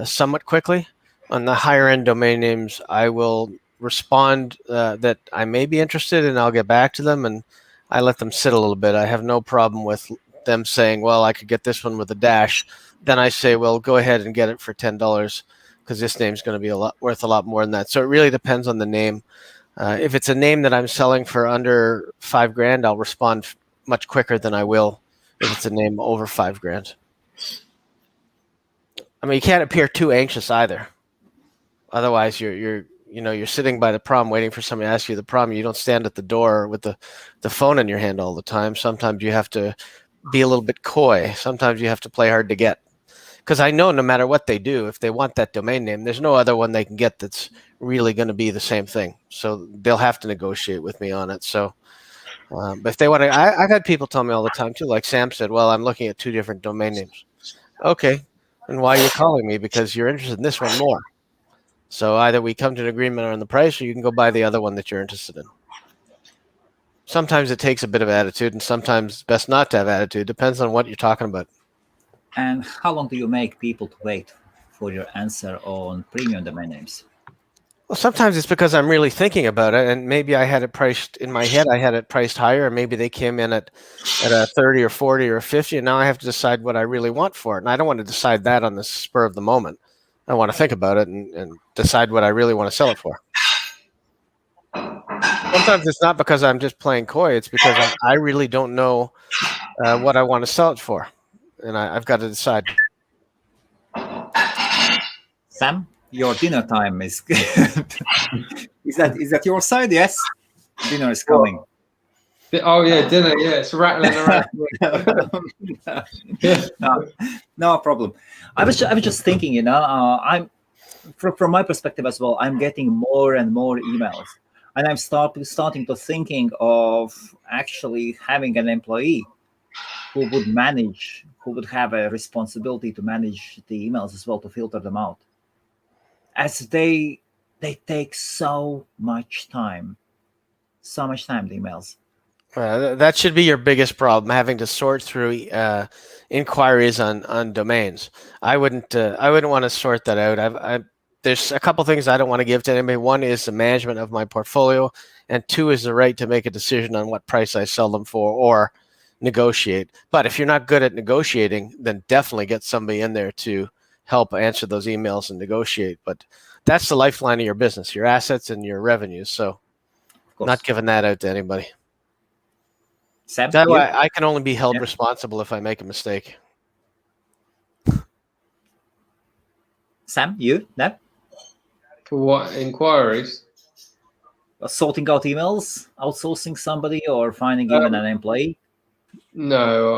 [SPEAKER 2] somewhat quickly. On the higher end domain names, I will respond that I may be interested and I'll get back to them, and I let them sit a little bit. I have no problem with them saying, well, I could get this one with a dash. Then I say, well, go ahead and get it for $10 because this name's going to be worth a lot more than that. So it really depends on the name. If it's a name that I'm selling for under $5,000, I'll respond much quicker than I will if it's a name over $5,000. I mean, you can't appear too anxious either. Otherwise, you're sitting by the problem waiting for somebody to ask you the problem. You don't stand at the door with the phone in your hand all the time. Sometimes you have to be a little bit coy. Sometimes you have to play hard to get. Because I know no matter what they do, if they want that domain name, there's no other one they can get that's really going to be the same thing. So they'll have to negotiate with me on it. So, but if they want to, I've had people tell me all the time too, like Sam said, well, I'm looking at 2 different domain names. Okay. And why are you calling me? Because you're interested in this one more. So either we come to an agreement on the price or you can go buy the other one that you're interested in. Sometimes it takes a bit of attitude and sometimes it's best not to have attitude. Depends on what you're talking about.
[SPEAKER 1] And how long do you make people to wait for your answer on premium domain names?
[SPEAKER 2] Well, sometimes it's because I'm really thinking about it, and maybe I had it priced in my head. I had it priced higher, or maybe they came in at a 30 or 40 or 50, and now I have to decide what I really want for it. And I don't want to decide that on the spur of the moment. I want to think about it and decide what I really want to sell it for. Sometimes it's not because I'm just playing coy. It's because I really don't know what I want to sell it for, and I've got to decide.
[SPEAKER 1] Sam, your dinner time is is that your side? Yes, dinner is coming.
[SPEAKER 3] Oh yeah, dinner. Yeah, it's rattling around.
[SPEAKER 1] No problem. I was just thinking, I'm from my perspective as well. I'm getting more and more emails, and I'm starting to thinking of actually having an employee who would have a responsibility to manage the emails as well, to filter them out, as they take so much time, the emails.
[SPEAKER 2] That should be your biggest problem, having to sort through inquiries on domains. I wouldn't want to sort that out. There's a couple things I don't want to give to anybody. One is the management of my portfolio, and 2 is the right to make a decision on what price I sell them for or negotiate. But if you're not good at negotiating, then definitely get somebody in there to help answer those emails and negotiate. But that's the lifeline of your business, your assets and your revenues. So not giving that out to anybody.
[SPEAKER 1] Sam,
[SPEAKER 2] that way I can only be held responsible if I make a mistake.
[SPEAKER 1] Sam, you? No?
[SPEAKER 3] For what inquiries?
[SPEAKER 1] Sorting out emails, outsourcing somebody, or finding even an employee?
[SPEAKER 3] No,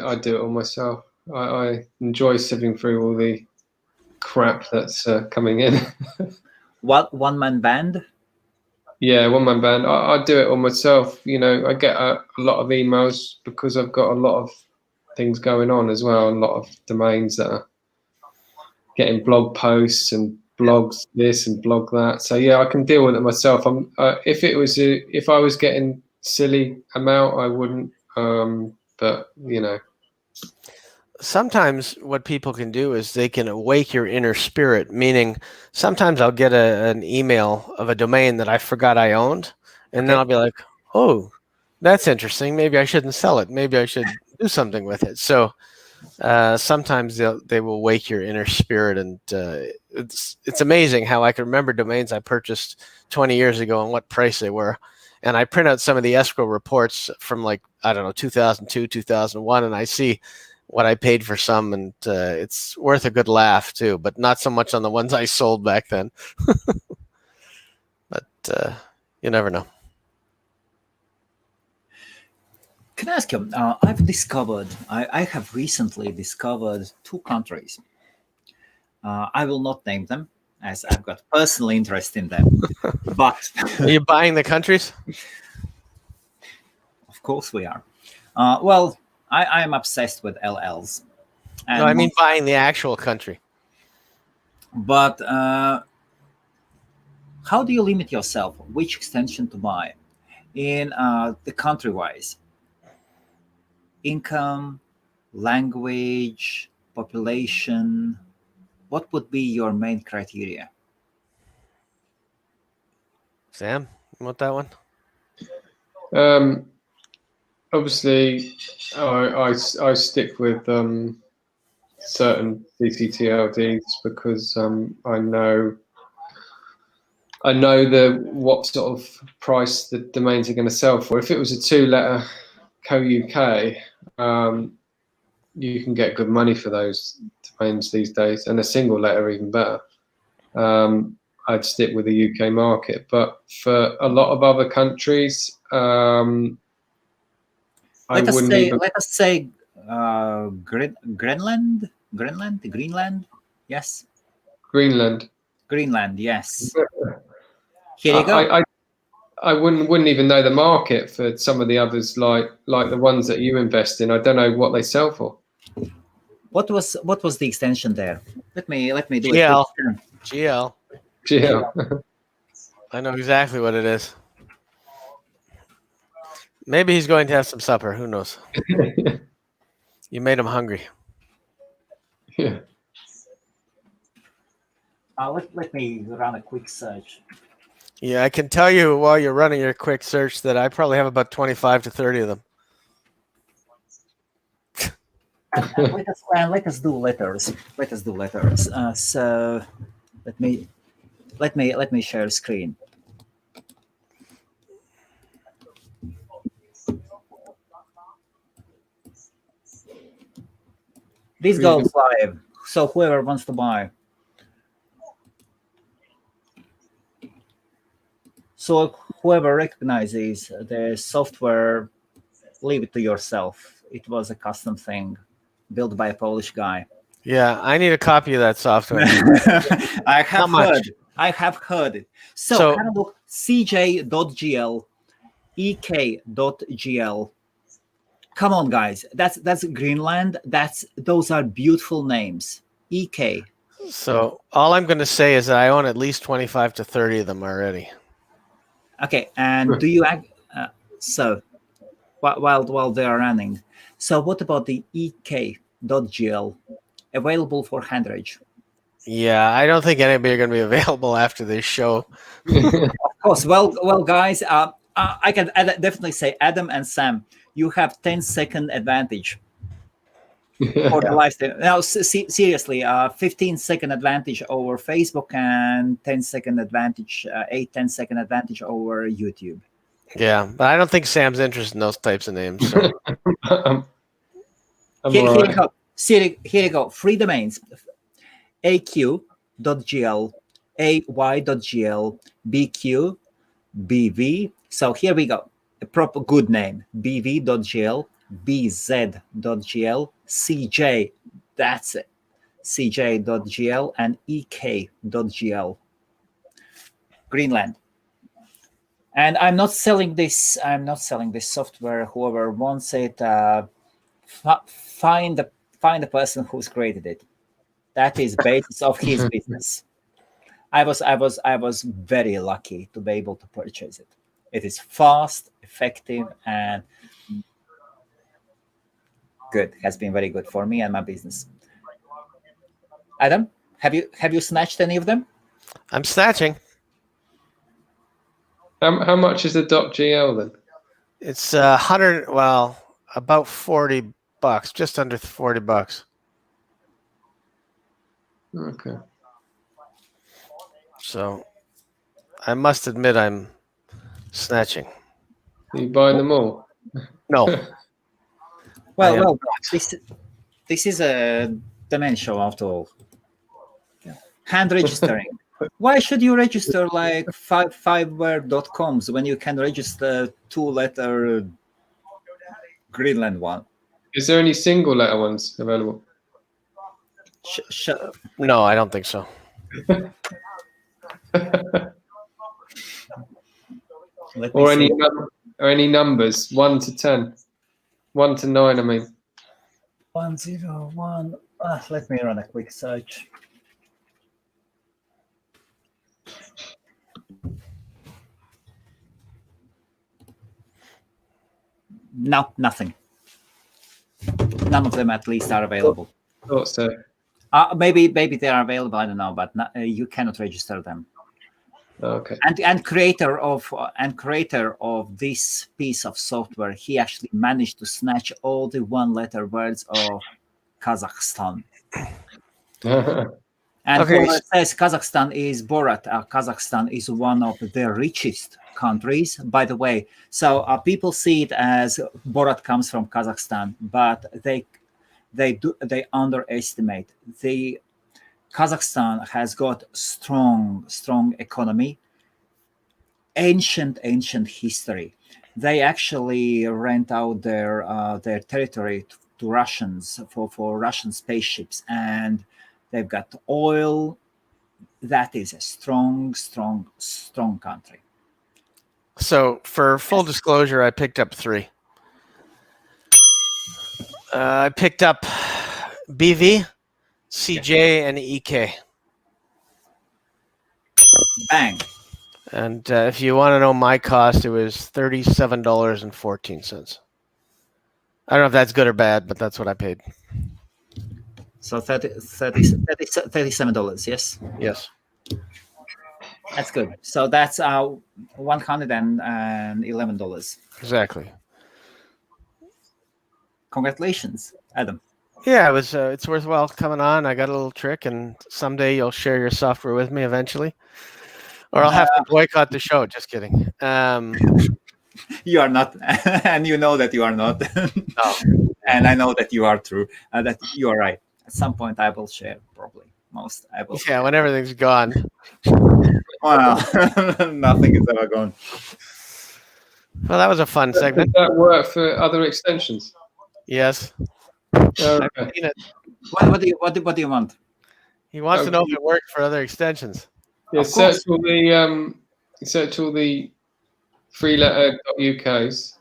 [SPEAKER 3] I do it all myself. I enjoy sifting through all the crap that's coming in.
[SPEAKER 1] What, one-man band?
[SPEAKER 3] Yeah, one-man band. I do it all myself. I get a lot of emails because I've got a lot of things going on as well. A lot of domains that are getting blog posts and blogs this and blog that. So yeah, I can deal with it myself. If I was getting silly amount, I wouldn't. But
[SPEAKER 2] sometimes what people can do is they can awake your inner spirit, meaning sometimes I'll get an email of a domain that I forgot I owned, and then
[SPEAKER 1] Okay.
[SPEAKER 2] I'll be like, oh, that's interesting. Maybe I shouldn't sell it. Maybe I should do something with it. So sometimes they will wake your inner spirit, and it's amazing how I can remember domains I purchased 20 years ago and what price they were. And I print out some of the escrow reports from, like, I don't know, 2002, 2001, and I see what I paid for some, and it's worth a good laugh too, but not so much on the ones I sold back then. But you never know.
[SPEAKER 1] Can I ask you? I have recently discovered two countries. I will not name them as I've got personal interest in them. But
[SPEAKER 2] Are you buying the countries?
[SPEAKER 1] of course we are. Well, I am obsessed with LLs. And
[SPEAKER 2] No, I mean buying the actual country.
[SPEAKER 1] But how do you limit yourself? Which extension to buy in the country-wise? Income, language, population. What would be your main criteria?
[SPEAKER 2] Sam, you want that one?
[SPEAKER 3] Obviously, I stick with certain CCTLDs because I know what sort of price the domains are going to sell for. If it was a 2-letter co-UK, you can get good money for those domains these days, and a single letter even better. I'd stick with the UK market, but for a lot of other countries,
[SPEAKER 1] Let us say Greenland. Yes,
[SPEAKER 3] Greenland.
[SPEAKER 1] Yes. Here you go.
[SPEAKER 3] I wouldn't even know the market for some of the others, like the ones that you invest in. I don't know what they sell for.
[SPEAKER 1] What was the extension there? Let me do
[SPEAKER 2] GL.
[SPEAKER 1] it.
[SPEAKER 2] GL.
[SPEAKER 3] Yeah.
[SPEAKER 2] I know exactly what it is. Maybe he's going to have some supper. Who knows? You made him hungry.
[SPEAKER 3] Yeah.
[SPEAKER 1] Let me run a quick search.
[SPEAKER 2] Yeah, I can tell you while you're running your quick search that I probably have about 25 to 30 of them.
[SPEAKER 1] And let us do letters. So let me share screen. This goes live. So whoever wants to buy. So whoever recognizes the software, leave it to yourself. It was a custom thing built by a Polish guy.
[SPEAKER 2] Yeah, I need a copy of that software.
[SPEAKER 1] I have heard it. So have a look. cj.gl, ek.gl. Come on, guys. That's Greenland. Those are beautiful names. EK.
[SPEAKER 2] So all I'm going to say is that I own at least 25 to 30 of them already.
[SPEAKER 1] Okay, and do you so while they are running? So what about the ek.gl? Available for handage?
[SPEAKER 2] Yeah, I don't think anybody are going to be available after this show.
[SPEAKER 1] Of course. Well, guys. I can definitely say, Adam and Sam, you have 10-second advantage for the live stream. Now, seriously, 15-second advantage over Facebook and 10-second advantage, 10-second advantage over YouTube.
[SPEAKER 2] Yeah, but I don't think Sam's interested in those types of names. So.
[SPEAKER 1] Here you go. Here you go. Free domains. aq.gl, ay.gl, bq, bv. So here we go. A proper good name. bv.gl, bz.gl, cj. That's it. cj.gl and ek.gl. Greenland. And I'm not selling this software. Whoever wants it, find the person who's created it. That is basis of his business. I was very lucky to be able to purchase it. It is fast, effective, and Good. Has been very good for me and my business. Adam, have you snatched any of them?
[SPEAKER 2] I'm snatching.
[SPEAKER 3] How much is the .gl then?
[SPEAKER 2] It's 100. Well, about $40, just under $40.
[SPEAKER 3] Okay.
[SPEAKER 2] So I must admit I'm snatching.
[SPEAKER 3] Are you buying them all?
[SPEAKER 2] No.
[SPEAKER 1] Well, this is a domain show after all. Hand registering. Why should you register like five-word.coms when you can register 2-letter Greenland one?
[SPEAKER 3] Is there any single letter ones available?
[SPEAKER 2] No, I don't think so.
[SPEAKER 3] Or any numbers, 1 to 10, 1 to 9. I mean,
[SPEAKER 1] 101. Let me run a quick search. No, nothing. None of them, at least, are available.
[SPEAKER 3] Thought so.
[SPEAKER 1] Maybe they are available. I don't know, but you cannot register them.
[SPEAKER 3] Okay.
[SPEAKER 1] And creator of this piece of software, he actually managed to snatch all the 1-letter words of Kazakhstan. And
[SPEAKER 2] Okay.
[SPEAKER 1] whoever says Kazakhstan is Borat, Kazakhstan is one of the richest countries, by the way. So people see it as Borat comes from Kazakhstan, but they underestimate. The Kazakhstan has got strong economy, ancient history. They actually rent out their territory to Russians for Russian spaceships, and they've got oil. That is a strong country.
[SPEAKER 2] So for full disclosure, I picked up 3. I picked up BV, CJ, and EK.
[SPEAKER 1] Bang.
[SPEAKER 2] And if you want to know my cost, it was $37.14. I don't know if that's good or bad, but that's what I paid.
[SPEAKER 1] So $37, yes?
[SPEAKER 2] Yes.
[SPEAKER 1] That's good. So that's $111.
[SPEAKER 2] Exactly.
[SPEAKER 1] Congratulations, Adam.
[SPEAKER 2] Yeah, it was. It's worthwhile coming on. I got a little trick, and someday you'll share your software with me eventually, or I'll have to boycott the show. Just kidding.
[SPEAKER 1] You are not, and you know that you are not.
[SPEAKER 2] No.
[SPEAKER 1] And I know that you are true. That you are right. At some point, I will share. Probably most. I will.
[SPEAKER 2] Yeah, when everything's gone.
[SPEAKER 1] Well, nothing is ever gone.
[SPEAKER 2] Well, that was a fun segment.
[SPEAKER 3] Does that work for other extensions?
[SPEAKER 2] Yes.
[SPEAKER 3] Okay.
[SPEAKER 2] I've seen it.
[SPEAKER 1] What do you want?
[SPEAKER 2] He wants to know if it worked for other extensions.
[SPEAKER 3] Yeah,
[SPEAKER 1] Of course.
[SPEAKER 3] search all the 3-letter.uk's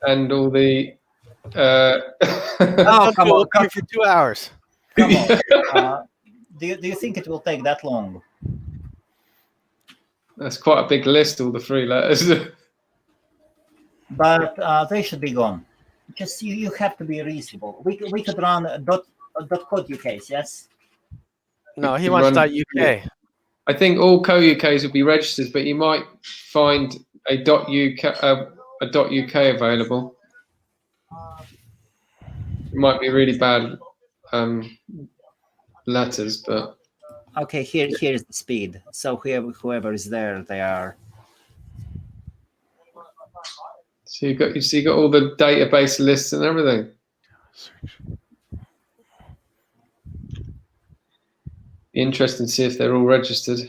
[SPEAKER 3] and all the.
[SPEAKER 1] Oh, come on!
[SPEAKER 2] For 2 hours.
[SPEAKER 1] Come on. Do you think it will take that long?
[SPEAKER 3] That's quite a big list, all the 3 letters.
[SPEAKER 1] But they should be gone. Just you have to be reasonable. We could run .code UKs, yes?
[SPEAKER 2] No, he wants .uk.
[SPEAKER 3] I think all co-UKs would be registered, but you might find a .uk available. It might be really bad letters, but
[SPEAKER 1] Okay, here is the speed. So whoever is there, they are.
[SPEAKER 3] so you got all the database lists and everything. Be interesting to see if they're all registered.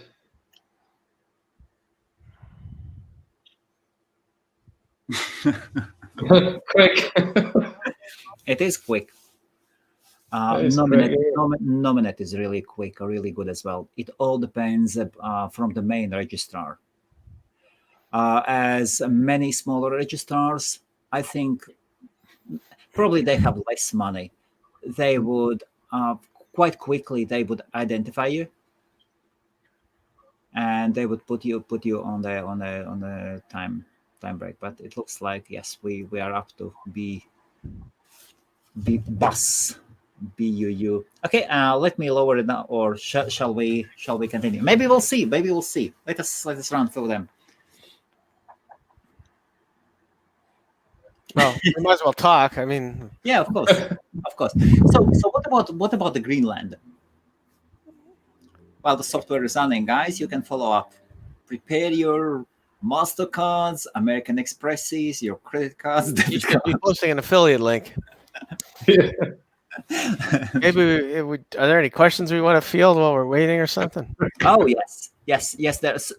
[SPEAKER 3] Quick.
[SPEAKER 1] It is quick. Nominate is really quick, really good as well. It all depends from the main registrar. As many smaller registrars, I think probably they have less money. They would quite quickly they would identify you, and they would put you on the time break. But it looks like yes, we are up to be Bus. BUU. Okay, let me lower it now, or shall we continue? Maybe we'll see. Let us run through them.
[SPEAKER 2] Well, we might as well talk. I mean,
[SPEAKER 1] yeah, of course. So what about the Greenland? While the software is running, guys, you can follow up. Prepare your MasterCards, American Expresses, your credit cards.
[SPEAKER 2] You should be posting an affiliate link. Maybe are there any questions we want to field while we're waiting or something?
[SPEAKER 1] Oh yes. There's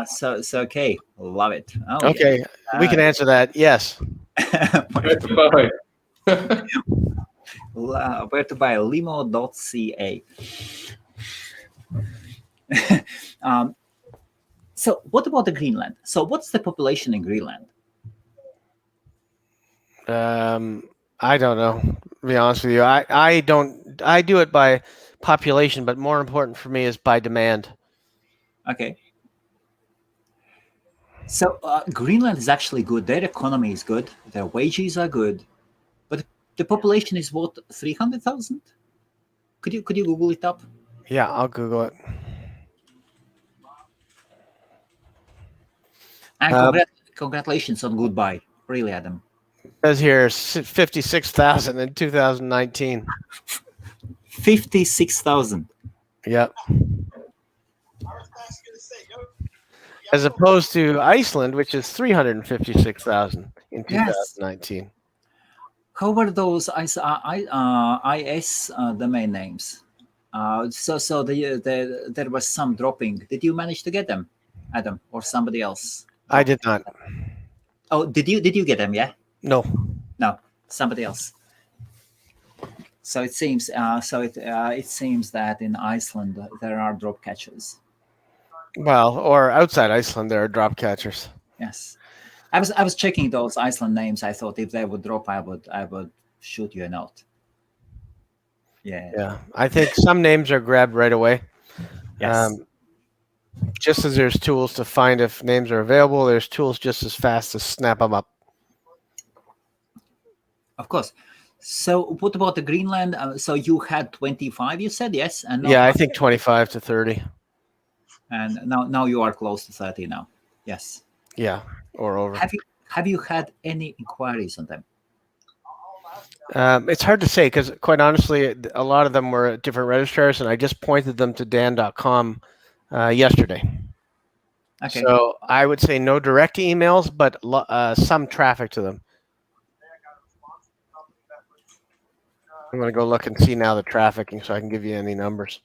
[SPEAKER 1] so okay, love it. Oh,
[SPEAKER 2] okay, we can answer that. Yes.
[SPEAKER 3] Where to buy?
[SPEAKER 1] Where to buy? Limo.ca. So what about the Greenland? So what's the population in Greenland?
[SPEAKER 2] I don't know. To be honest with you, I don't. I do it by population, but more important for me is by demand.
[SPEAKER 1] Okay. So Greenland is actually good. Their economy is good. Their wages are good, but the population is what, 300,000? Could you Google it up?
[SPEAKER 2] Yeah, I'll Google it.
[SPEAKER 1] And congratulations on goodbye, really, Adam.
[SPEAKER 2] It says here 56,000 in 2019.
[SPEAKER 1] 56,000.
[SPEAKER 2] Yep. As opposed to Iceland, which is 356,000 in 2019.
[SPEAKER 1] Yes. How were those IS domain names? So there was some dropping. Did you manage to get them, Adam, or somebody else?
[SPEAKER 2] I did not.
[SPEAKER 1] Oh, did you get them? Yeah.
[SPEAKER 2] No,
[SPEAKER 1] somebody else. So it seems. It seems that in Iceland there are drop catchers.
[SPEAKER 2] Well, or outside Iceland there are drop catchers.
[SPEAKER 1] Yes, I was checking those Iceland names. I thought if they would drop, I would shoot you a note. Yeah.
[SPEAKER 2] I think some names are grabbed right away.
[SPEAKER 1] Yes.
[SPEAKER 2] Just as there's tools to find if names are available, there's tools just as fast to snap them up.
[SPEAKER 1] Of course. So what about the Greenland? So you had 25, you said, yes? And
[SPEAKER 2] I think 25 to 30.
[SPEAKER 1] And now you are close to 30 now. Yes.
[SPEAKER 2] Yeah, or over.
[SPEAKER 1] Have you had any inquiries on them?
[SPEAKER 2] It's hard to say because, quite honestly, a lot of them were at different registrars, and I just pointed them to Dan.com yesterday.
[SPEAKER 1] Okay.
[SPEAKER 2] So I would say no direct emails, but some traffic to them. I'm going to go look and see now the trafficking so I can give you any numbers.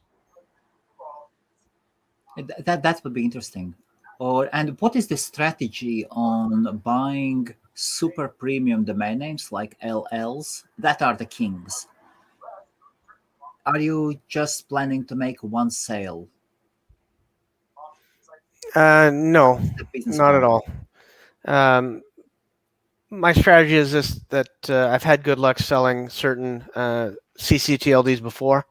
[SPEAKER 1] That would be interesting. And what is the strategy on buying super premium domain names like LLs that are the kings? Are you just planning to make one sale?
[SPEAKER 2] No, not at all. My strategy is this: that I've had good luck selling certain CCTLDs before,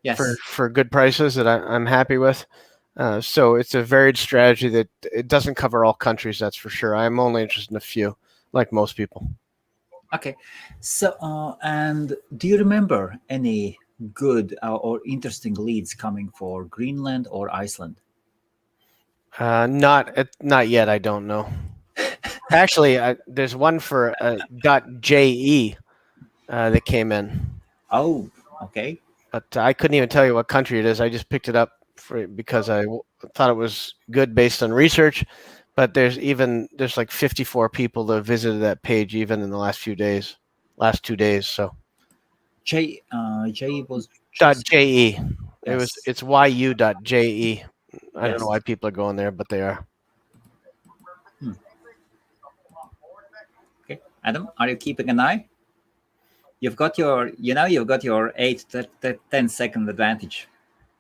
[SPEAKER 1] yes,
[SPEAKER 2] for good prices that I'm happy with. So it's a varied strategy that it doesn't cover all countries, that's for sure. I'm only interested in a few, like most people.
[SPEAKER 1] Okay. So, and do you remember any good or interesting leads coming for Greenland or Iceland?
[SPEAKER 2] Not yet. I don't know. Actually, there's one for .je that came in.
[SPEAKER 1] Oh, okay.
[SPEAKER 2] But I couldn't even tell you what country it is. I just picked it up because I thought it was good based on research. But there's like 54 people that visited that page even in the last 2 days. So
[SPEAKER 1] J was
[SPEAKER 2] .je.
[SPEAKER 1] Yes.
[SPEAKER 2] It's yu.je. I don't know why people are going there, but they are.
[SPEAKER 1] Okay, Adam, are you keeping an eye? You've got your 8 to 10 second advantage.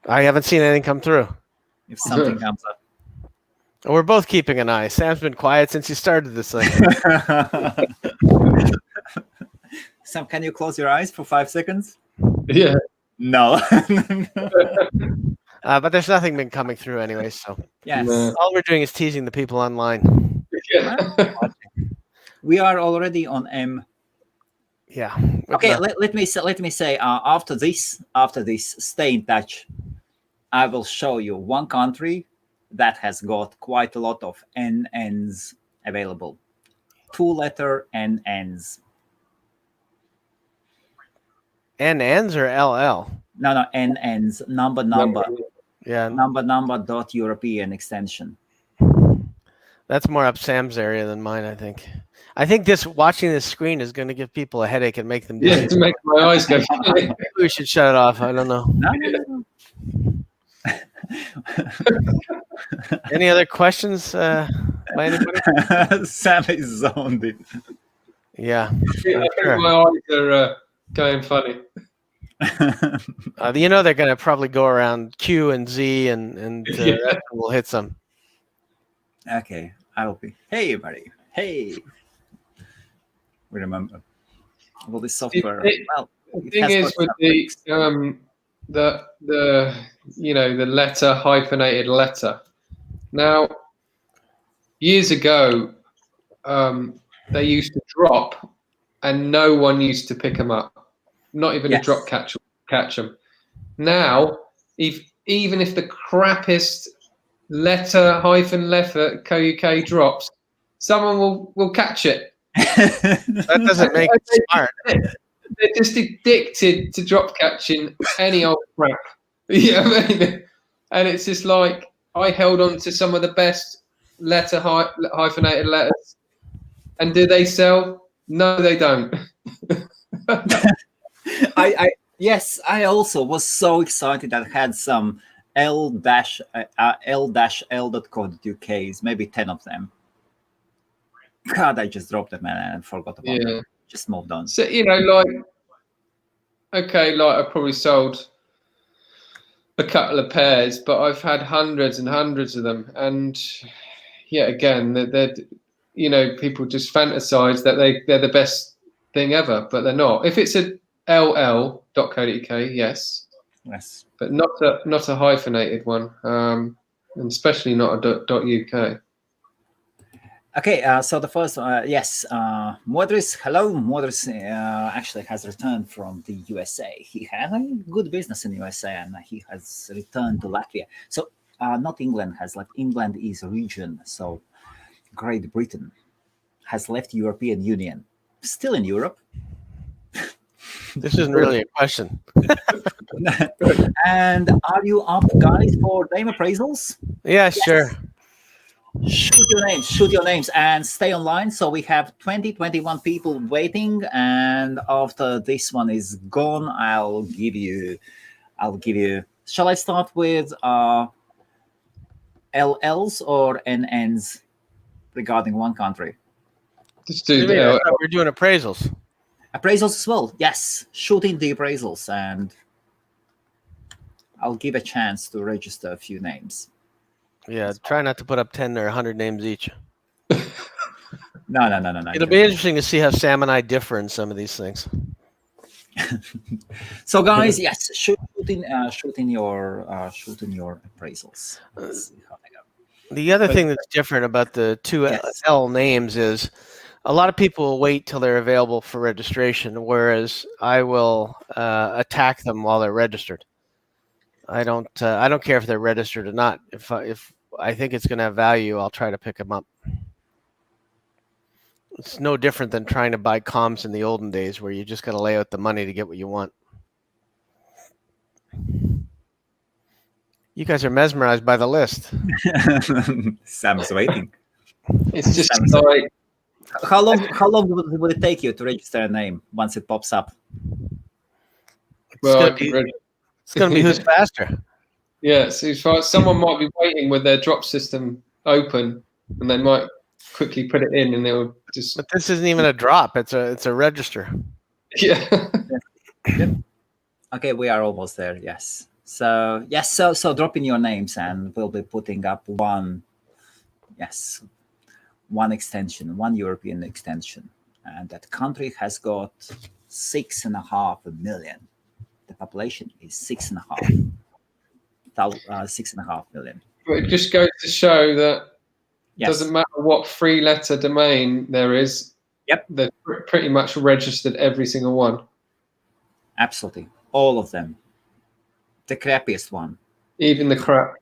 [SPEAKER 2] I haven't seen anything come through.
[SPEAKER 1] If something comes up.
[SPEAKER 2] We're both keeping an eye. Sam's been quiet since he started this thing.
[SPEAKER 1] Sam, can you close your eyes for 5 seconds?
[SPEAKER 3] Yeah.
[SPEAKER 1] No.
[SPEAKER 2] But there's nothing been coming through anyway, so
[SPEAKER 1] yes.
[SPEAKER 2] All we're doing is teasing the people online.
[SPEAKER 3] Yeah.
[SPEAKER 1] We are already on M.
[SPEAKER 2] Yeah.
[SPEAKER 1] Okay, let me say after this, stay in touch. I will show you one country that has got quite a lot of NNs available. 2-letter NNs.
[SPEAKER 2] NNs or LL?
[SPEAKER 1] No, NNs. Number.
[SPEAKER 2] Yeah.
[SPEAKER 1] Number dot European extension.
[SPEAKER 2] That's more up Sam's area than mine, I think. I think watching this screen is going to give people a headache and make them dizzy.
[SPEAKER 3] Yeah, to make my eyes go.
[SPEAKER 2] Maybe we should shut it off. I don't know.
[SPEAKER 1] No.
[SPEAKER 2] Any other questions by anybody?
[SPEAKER 1] Sam is zoned in.
[SPEAKER 2] Yeah.
[SPEAKER 3] I think my eyes are going funny.
[SPEAKER 2] They're going to probably go around Q and Z and we'll hit some.
[SPEAKER 1] Okay, I will be. Hey, buddy. Hey. We remember. Well, this software.
[SPEAKER 3] The thing is with the letter hyphenated letter. Now, years ago, they used to drop, and no one used to pick them up. Not even a drop catcher would catch them. Now, even if the crappiest letter -letter drops, someone will catch it.
[SPEAKER 2] That doesn't make it smart.
[SPEAKER 3] They're just addicted to drop catching any old crap. Yeah, I mean, and it's just like I held on to some of the best hyphenated letters, and do they sell? No, they don't.
[SPEAKER 1] I also was so excited. I had some l-l.co.uk's, maybe 10 of them. God, I just dropped them and forgot about them. Just moved on.
[SPEAKER 3] So I probably sold a couple of pairs, but I've had hundreds and hundreds of them, and again, they're people just fantasize that they're the best thing ever, but they're not. If it's a ll.co.uk, yes, but not a hyphenated one, and especially not a .uk.
[SPEAKER 1] Okay, so the first, Modris, hello. Modris actually has returned from the USA. He had a good business in USA, and he has returned to Latvia. So not England England is a region. So Great Britain has left European Union. Still in Europe.
[SPEAKER 2] This isn't really a question.
[SPEAKER 1] And are you up, guys, for name appraisals?
[SPEAKER 2] Yeah, sure.
[SPEAKER 1] Shoot your names and stay online. So we have 21 people waiting, and after this one is gone, I'll give you shall I start with LLs or NNs regarding one country?
[SPEAKER 3] Just do
[SPEAKER 2] we're doing appraisals.
[SPEAKER 1] Appraisals as well. Yes, shoot in the appraisals, and I'll give a chance to register a few names.
[SPEAKER 2] Yeah, try not to put up 10 or 100 names each.
[SPEAKER 1] No.
[SPEAKER 2] It'll be interesting to see how Sam and I differ in some of these things.
[SPEAKER 1] So, guys, yes, shoot in your appraisals. Let's see how they go.
[SPEAKER 2] The other thing that's different about the two L names is a lot of people will wait till they're available for registration, whereas I will attack them while they're registered. I don't care if they're registered or not. If I think it's going to have value, I'll try to pick them up. It's no different than trying to buy comms in the olden days, where you just got to lay out the money to get what you want. You guys are mesmerized by the list.
[SPEAKER 1] Sam's waiting.
[SPEAKER 3] It's just like
[SPEAKER 1] how long would it take you to register a name once it pops up?
[SPEAKER 3] well,
[SPEAKER 2] it's going to be who's faster.
[SPEAKER 3] Yeah, so someone might be waiting with their drop system open, and they might quickly put it in, and they'll just.
[SPEAKER 2] But this isn't even a drop; it's a register.
[SPEAKER 3] Yeah.
[SPEAKER 1] Yep. Okay, we are almost there. Yes. So so drop in your names, and we'll be putting up one extension, one European extension, and that country has got 6.5 million. The population is 6.5 million.
[SPEAKER 3] But it just goes to show that it doesn't matter what 3-letter domain there is,
[SPEAKER 1] Yep.
[SPEAKER 3] They're pretty much registered every single one.
[SPEAKER 1] Absolutely. All of them. The crappiest one.
[SPEAKER 3] Even the crap.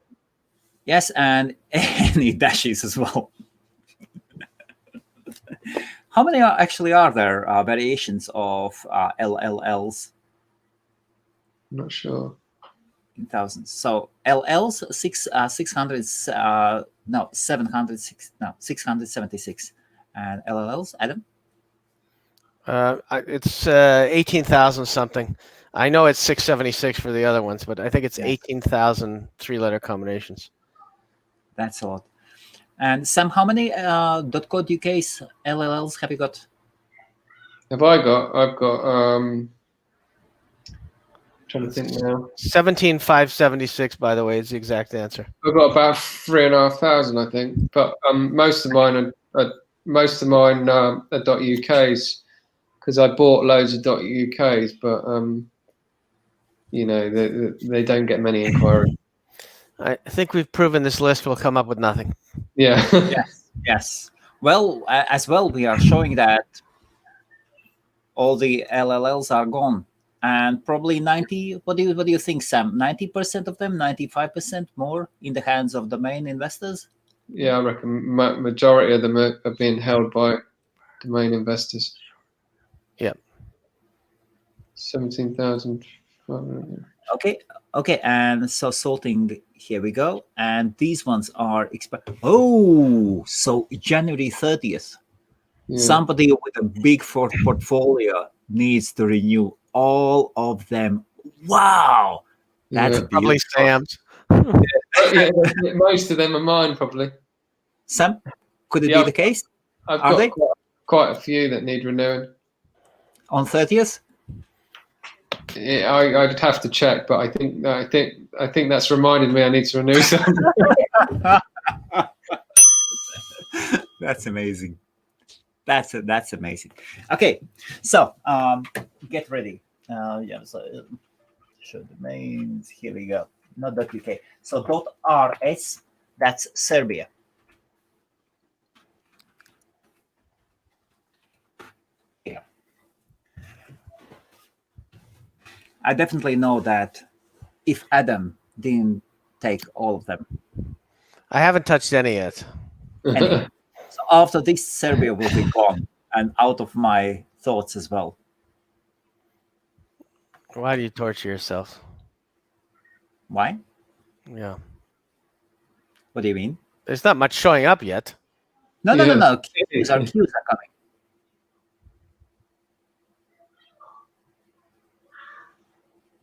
[SPEAKER 1] Yes, and any dashes as well. How many are there variations of LLLs?
[SPEAKER 3] I'm not sure.
[SPEAKER 1] In thousands. So LLs 676 and LLLs, Adam.
[SPEAKER 2] It's 18,000 something. I know it's 676 for the other ones, but I think it's 18,000 three-letter combinations.
[SPEAKER 1] That's a lot. And Sam, how many .co.uk's LLLs have you got?
[SPEAKER 3] Have I got? I've got. Trying to think now.
[SPEAKER 2] 17,576, by the way, is the exact answer.
[SPEAKER 3] I've got about 3,500, I think. But most of mine are .uk's because I bought loads of .uk's, but they don't get many inquiries.
[SPEAKER 2] I think we've proven this list will come up with nothing.
[SPEAKER 3] Yeah.
[SPEAKER 1] Yes. Well, as well, we are showing that all the LLLs are gone, and probably 90. What do you think, Sam? 90% of them, 95% more in the hands of domain investors.
[SPEAKER 3] Yeah, I reckon majority of them are being held by domain investors.
[SPEAKER 2] Yep.
[SPEAKER 3] 17,000.
[SPEAKER 1] Okay, and so sorting, here we go. And these ones are Oh, so January 30th.
[SPEAKER 3] Yeah.
[SPEAKER 1] Somebody with a big portfolio needs to renew all of them. Wow. That's
[SPEAKER 2] probably Sam's.
[SPEAKER 3] Yeah, most of them are mine, probably.
[SPEAKER 1] Sam, could it be the case?
[SPEAKER 3] I've got quite a few that need renewing.
[SPEAKER 1] On 30th?
[SPEAKER 3] Yeah, I'd have to check, but I think that's reminded me I need to renew some.
[SPEAKER 1] That's amazing. That's amazing. Okay, so get ready. So show domains. Here we go. Not .uk. So .rs. That's Serbia. Yeah. I definitely know that if Adam didn't take all of them.
[SPEAKER 2] I haven't touched any yet.
[SPEAKER 1] So after this, Serbia will be gone and out of my thoughts as well.
[SPEAKER 2] Why do you torture yourself?
[SPEAKER 1] Why?
[SPEAKER 2] Yeah.
[SPEAKER 1] What do you mean?
[SPEAKER 2] There's not much showing up yet.
[SPEAKER 1] No. Queues are coming.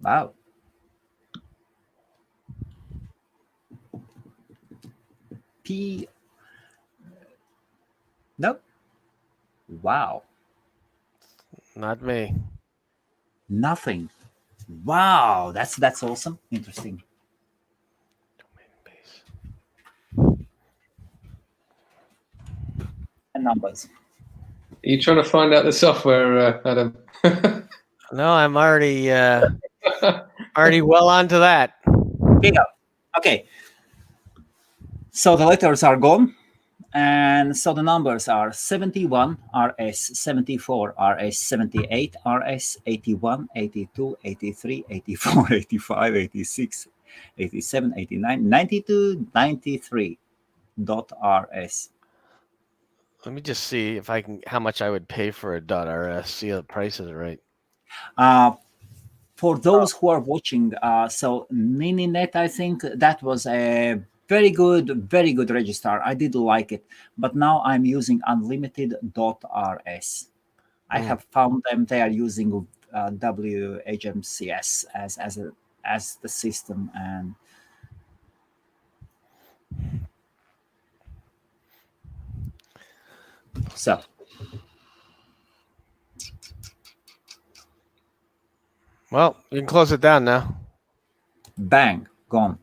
[SPEAKER 1] Wow. No. Wow.
[SPEAKER 2] Not me.
[SPEAKER 1] Nothing. Wow. That's awesome. Interesting.
[SPEAKER 2] Domain base.
[SPEAKER 1] And numbers.
[SPEAKER 3] Are you trying to find out the software, Adam?
[SPEAKER 2] No, I'm already well onto that.
[SPEAKER 1] Here you go. Okay. So the letters are gone. And so the numbers are 71 RS, 74 RS, 78 RS, 81, 82, 83, 84, 85, 86, 87, 89, 92, 93 .rs.
[SPEAKER 2] Let me just see if I can how much I would pay for a .rs. See if the price is right.
[SPEAKER 1] For those who are watching, so Nininet, I think that was a very good registrar. I did like it, but now I'm using unlimited.rs. I have found them. They are using WHMCS as the system, and so
[SPEAKER 2] Well, you can close it down now.
[SPEAKER 1] bang, gone.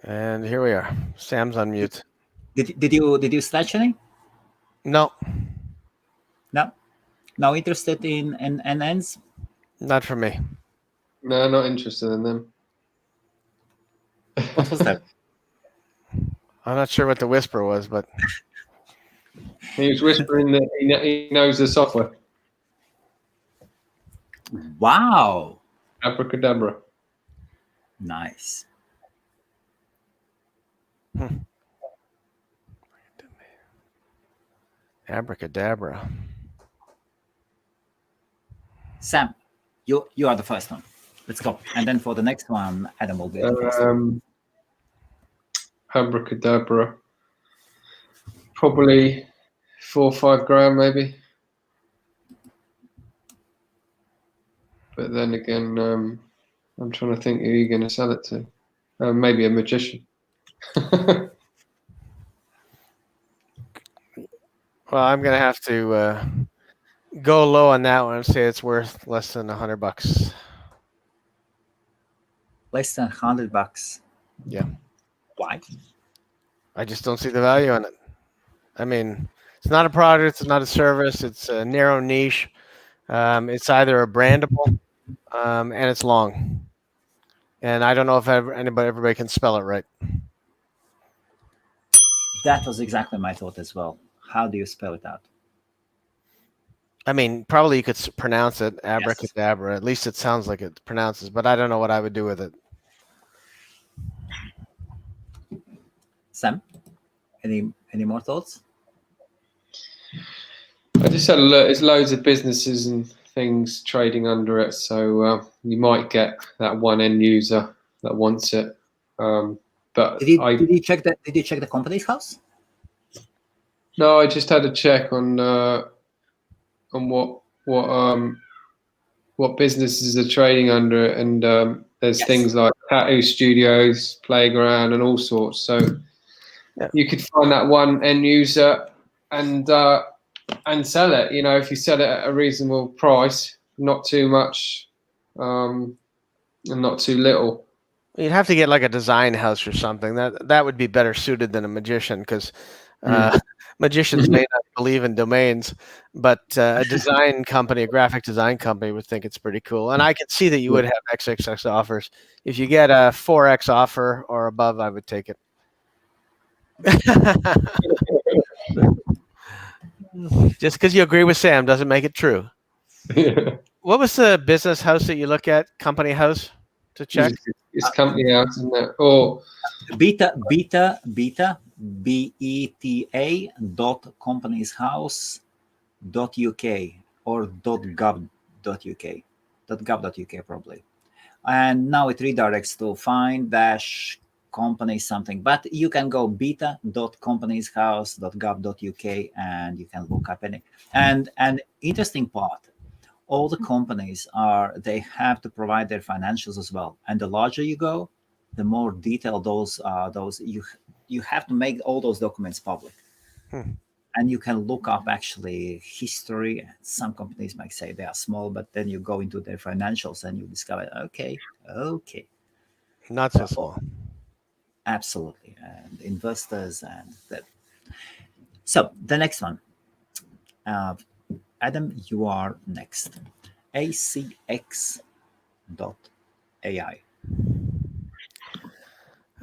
[SPEAKER 2] And here we are. Sam's on mute.
[SPEAKER 1] Did you snatch any?
[SPEAKER 2] No.
[SPEAKER 1] No interested in NNs?
[SPEAKER 2] Not for me.
[SPEAKER 3] No, not interested in them.
[SPEAKER 1] What was that?
[SPEAKER 2] I'm not sure what the whisper was, but
[SPEAKER 3] He was whispering that he knows the software.
[SPEAKER 1] Wow.
[SPEAKER 3] Abracadabra.
[SPEAKER 1] Nice.
[SPEAKER 2] Abracadabra.
[SPEAKER 1] Sam, you are the first one. Let's go. And then for the next one, Adam will be the first.
[SPEAKER 3] Abracadabra. Probably 4 or 5 grand, maybe. But then again, I'm trying to think who you're going to sell it to. Maybe a magician.
[SPEAKER 2] Well, I'm gonna have to go low on that one and say it's worth less than $100.
[SPEAKER 1] Less than $100.
[SPEAKER 2] Yeah.
[SPEAKER 1] Why?
[SPEAKER 2] I just don't see the value in it. I mean, it's not a product, it's not a service, it's a narrow niche. It's either a brandable, and it's long. And I don't know if everybody can spell it right.
[SPEAKER 1] That was exactly my thought as well. How do you spell it out?
[SPEAKER 2] I mean, probably you could pronounce it abracadabra. Yes. At least it sounds like it pronounces, but I don't know what I would do with it.
[SPEAKER 1] Sam, any more thoughts?
[SPEAKER 3] I just had a look. There's loads of businesses and things trading under it, so you might get that one end user that wants it. But
[SPEAKER 1] did you check that? Did you check the company's house?
[SPEAKER 3] No, I just had a check on what businesses are trading under it, and there's things like tattoo studios, playground, and all sorts. So you could find that one end user and sell it. You know, if you sell it at a reasonable price, not too much, and not too little.
[SPEAKER 2] You'd have to get like a design house or something. That would be better suited than a magician, because magicians may not believe in domains, but a design company, a graphic design company, would think it's pretty cool. And I can see that you would have XXX offers. If you get a 4X offer or above, I would take it. Just because you agree with Sam doesn't make it true. What was the business house that you look at? Company house to check?
[SPEAKER 3] It's company house, isn't it? Or
[SPEAKER 1] beta beta.companieshouse.uk or .gov.uk probably. And now it redirects to find-company something, but you can go beta.companieshouse.gov.uk and you can look up any. And interesting part, all the companies they have to provide their financials as well. And the larger you go, the more detailed those you have to make all those documents public. And you can look up actually history. Some companies might say they are small, but then you go into their financials and you discover, okay,
[SPEAKER 2] not so small.
[SPEAKER 1] Absolutely. And investors and that. So the next one, Adam, you are next. ACX.ai.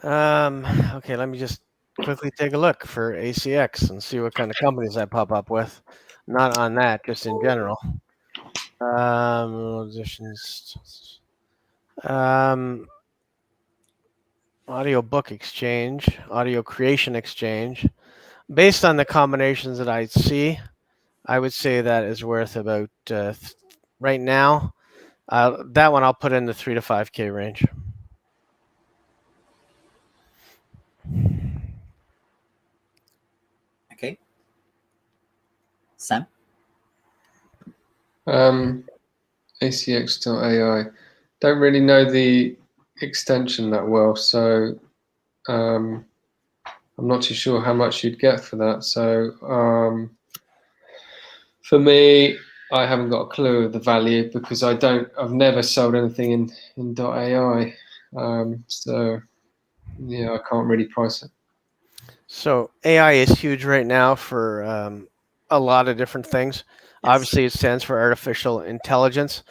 [SPEAKER 2] Okay, let me just quickly take a look for ACX and see what kind of companies I pop up with. Not on that, just in general. Audio book exchange, audio creation exchange. Based on the combinations that I see, I would say that is worth about, right now, that one I'll put in the 3 to 5K range.
[SPEAKER 1] Okay. Sam?
[SPEAKER 3] ACX.ai. Don't really know the extension that well, so I'm not too sure how much you'd get for that. So for me, I haven't got a clue of the value because I've never sold anything in .ai. So yeah, I can't really price it.
[SPEAKER 2] So AI is huge right now for a lot of different things. Yes. Obviously, it stands for artificial intelligence.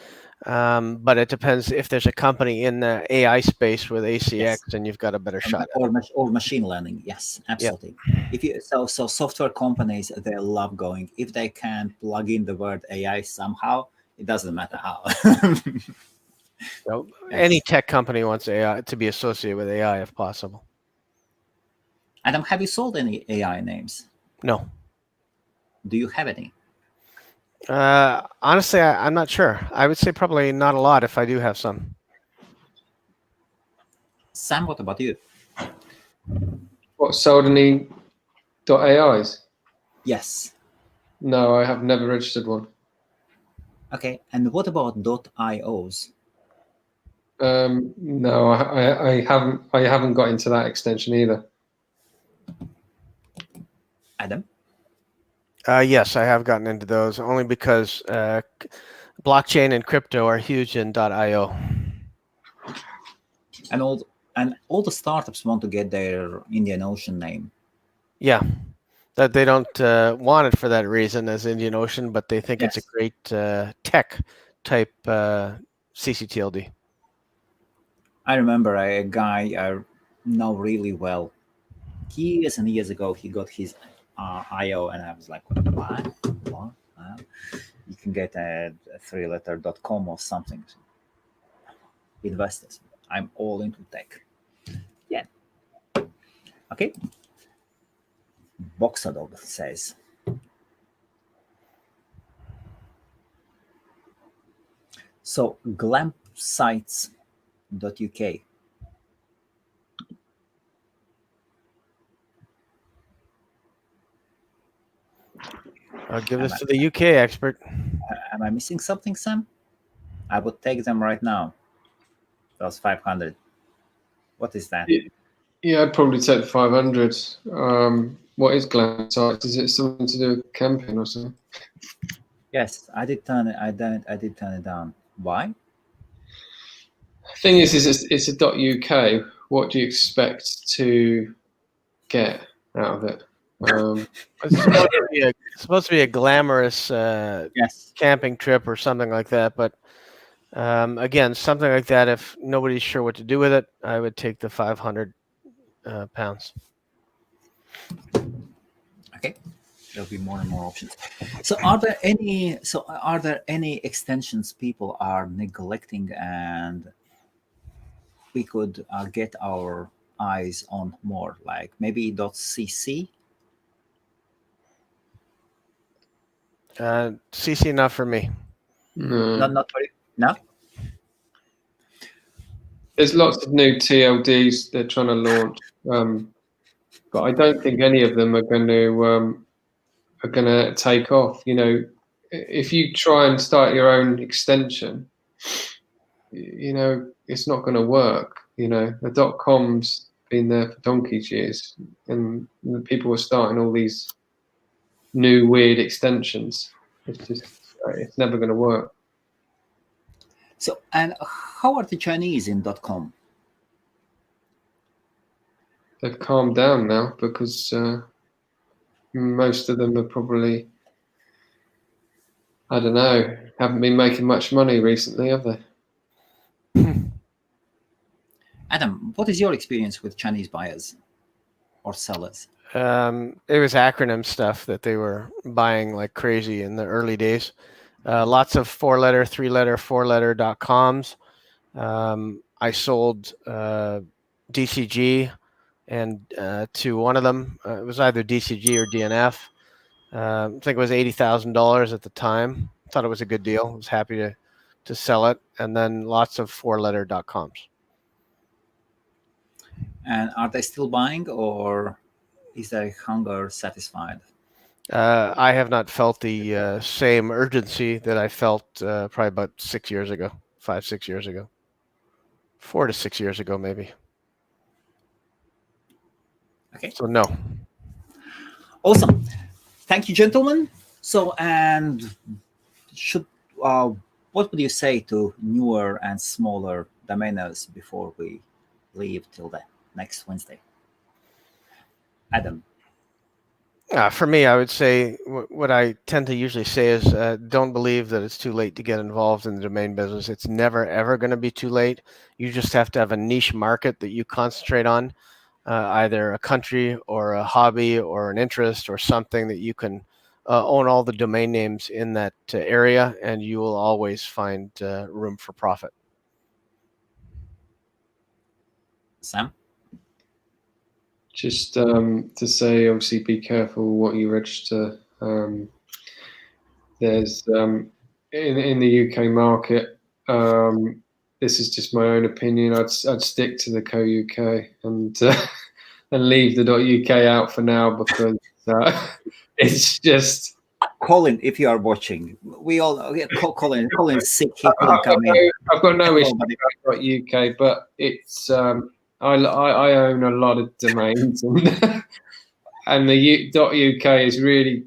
[SPEAKER 2] But it depends if there's a company in the AI space with ACX,
[SPEAKER 1] Yes.
[SPEAKER 2] then you've got a better shot at it.
[SPEAKER 1] Or machine learning. Yes, absolutely. If you so software companies, they love going if they can plug in the word AI somehow. It doesn't matter how.
[SPEAKER 2] So any tech company wants AI to be associated with AI if possible.
[SPEAKER 1] Adam, have you sold any AI names?
[SPEAKER 2] No.
[SPEAKER 1] Do you have any?
[SPEAKER 2] Honestly, I'm not sure. I would say probably not a lot if I do have some.
[SPEAKER 1] Sam, what about you?
[SPEAKER 3] What, sold any .ais?
[SPEAKER 1] Yes.
[SPEAKER 3] No, I have never registered one.
[SPEAKER 1] Okay. And what about .ios?
[SPEAKER 3] No, I haven't. I haven't got into that extension either.
[SPEAKER 1] Adam?
[SPEAKER 2] Yes, I have gotten into those only because blockchain and crypto are huge in .io.
[SPEAKER 1] And all the startups want to get their Indian Ocean name.
[SPEAKER 2] Yeah, that they don't want it for that reason as Indian Ocean, but they think it's a
[SPEAKER 1] Yes.
[SPEAKER 2] great tech type CCTLD.
[SPEAKER 1] I remember a guy I know really well. Years and years ago, he got his IO, and I was like, what? What? You can get a three-letter .com or something. Investors. I'm all into tech. Yeah. Okay. Boxadog says, so glampsites.uk.
[SPEAKER 2] I'll give this to the UK expert.
[SPEAKER 1] Am I missing something, Sam? I would take them right now. That was 500. What is that?
[SPEAKER 3] Yeah, I'd probably take the 500. What is Glam Sites? Is it something to do with camping or something?
[SPEAKER 1] Yes, I did turn it. I did turn it down. Why?
[SPEAKER 3] Thing is it's a .uk. What do you expect to get out of it?
[SPEAKER 2] It's supposed to be a glamorous
[SPEAKER 1] Yes.
[SPEAKER 2] camping trip or something like that. But again, something like that, if nobody's sure what to do with it, I would take the 500 pounds.
[SPEAKER 1] Okay. There'll be more and more options. So are there any extensions people are neglecting and we could get our eyes on more, like maybe .cc?
[SPEAKER 2] CC not for me.
[SPEAKER 3] No.
[SPEAKER 1] Not for you. No?
[SPEAKER 3] There's lots of new TLDs they're trying to launch, but I don't think any of them are going to take off. You know, if you try and start your own extension, you know, it's not going to work. You know, the .com's been there for donkey's years, and people are starting all these new weird extensions. It's never going to work.
[SPEAKER 1] So, and how are the Chinese in .com?
[SPEAKER 3] They've calmed down now because most of them are probably, I don't know, haven't been making much money recently, have they?
[SPEAKER 1] Adam, what is your experience with Chinese buyers or sellers?
[SPEAKER 2] It was acronym stuff that they were buying like crazy in the early days. Lots of 4-letter, 3-letter, 4-letter.coms. I sold DCG and to one of them. It was either DCG or DNF. I think it was $80,000 at the time. Thought it was a good deal. I was happy to sell it. And then lots of 4-letter.coms.
[SPEAKER 1] And are they still buying, or is their hunger satisfied?
[SPEAKER 2] I have not felt the same urgency that I felt probably about 6 years ago, 5, 6 years ago, 4 to 6 years ago, maybe.
[SPEAKER 1] Okay.
[SPEAKER 2] So no.
[SPEAKER 1] Awesome. Thank you, gentlemen. So, and should what would you say to newer and smaller domainers before we leave till the next Wednesday? Adam.
[SPEAKER 2] For me, I would say what I tend to usually say is don't believe that it's too late to get involved in the domain business. It's never, ever going to be too late. You just have to have a niche market that you concentrate on, either a country or a hobby or an interest or something that you can own all the domain names in that area, and you will always find room for profit.
[SPEAKER 1] Sam?
[SPEAKER 3] Just to say, obviously, be careful what you register. There's in the UK market. This is just my own opinion. I'd stick to the co.uk and leave the .uk out for now, because it's just.
[SPEAKER 1] Colin, if you are watching, we all Colin is sick. He couldn't come in.
[SPEAKER 3] I've got no issue with .uk, but it's I own a lot of domains, and the .uk is really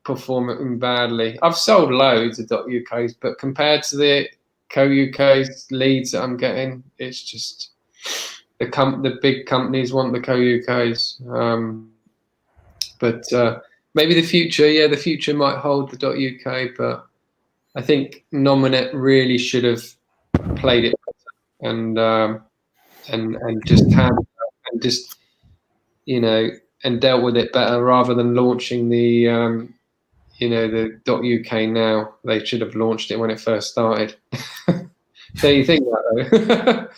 [SPEAKER 3] performing badly. I've sold loads of .uk's, but compared to the co.uk's leads that I'm getting, it's just the big companies want the co.uk's. But maybe the future might hold the .uk, but I think Nominet really should have played it better and just and dealt with it better, rather than launching the the .uk now. They should have launched it when it first started. So you think that, though?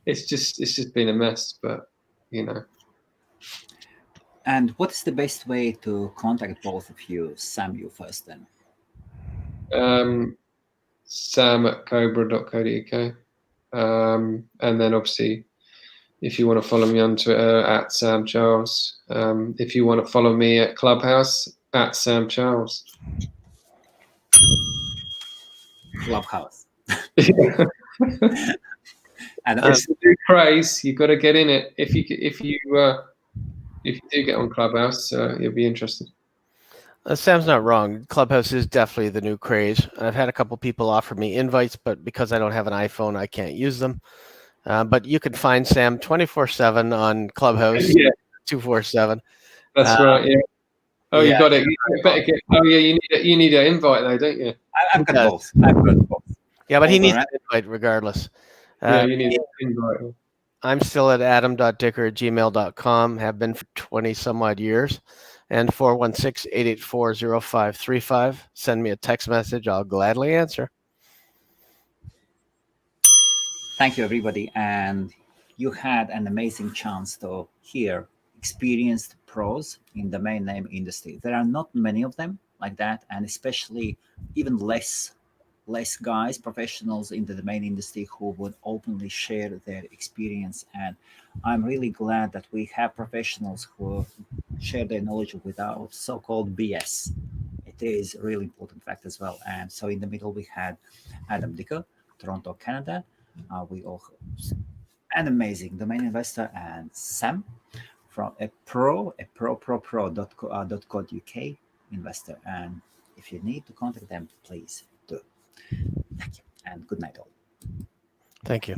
[SPEAKER 3] It's just been a mess, but
[SPEAKER 1] And what is the best way to contact both of you? Sam, you first then.
[SPEAKER 3] Sam@cobra.co.uk. And then obviously, if you want to follow me on Twitter, @SamCharles. If you want to follow me at Clubhouse, @SamCharles.
[SPEAKER 1] Clubhouse.
[SPEAKER 3] And it's the new craze. You've got to get in it. If you do get on Clubhouse, you'll be interested.
[SPEAKER 2] Sam's not wrong. Clubhouse is definitely the new craze. I've had a couple people offer me invites, but because I don't have an iPhone, I can't use them. But you can find Sam 24/7 on Clubhouse.
[SPEAKER 3] Yeah,
[SPEAKER 2] 247.
[SPEAKER 3] that's right. Yeah. Oh,
[SPEAKER 2] yeah.
[SPEAKER 3] You got it. You better get. Oh, yeah. You need an invite though, don't you?
[SPEAKER 1] I've got both. I've got both.
[SPEAKER 2] Yeah, but he needs an invite regardless.
[SPEAKER 3] Yeah, you need an invite.
[SPEAKER 2] I'm still at adam.dicker@gmail.com. Have been for 20 some odd years. And 416-884-0535. Send me a text message. I'll gladly answer.
[SPEAKER 1] Thank you, everybody. And you had an amazing chance to hear experienced pros in the domain name industry. There are not many of them like that, and especially even less guys, professionals in the domain industry who would openly share their experience. And I'm really glad that we have professionals who share their knowledge without so-called BS. It is a really important fact as well. And so in the middle, we had Adam Dicker, Toronto, Canada. We all an amazing domain investor, and Sam from a pro.co.uk investor. And if you need to contact them, please do. Thank you, and good night all.
[SPEAKER 2] Thank you.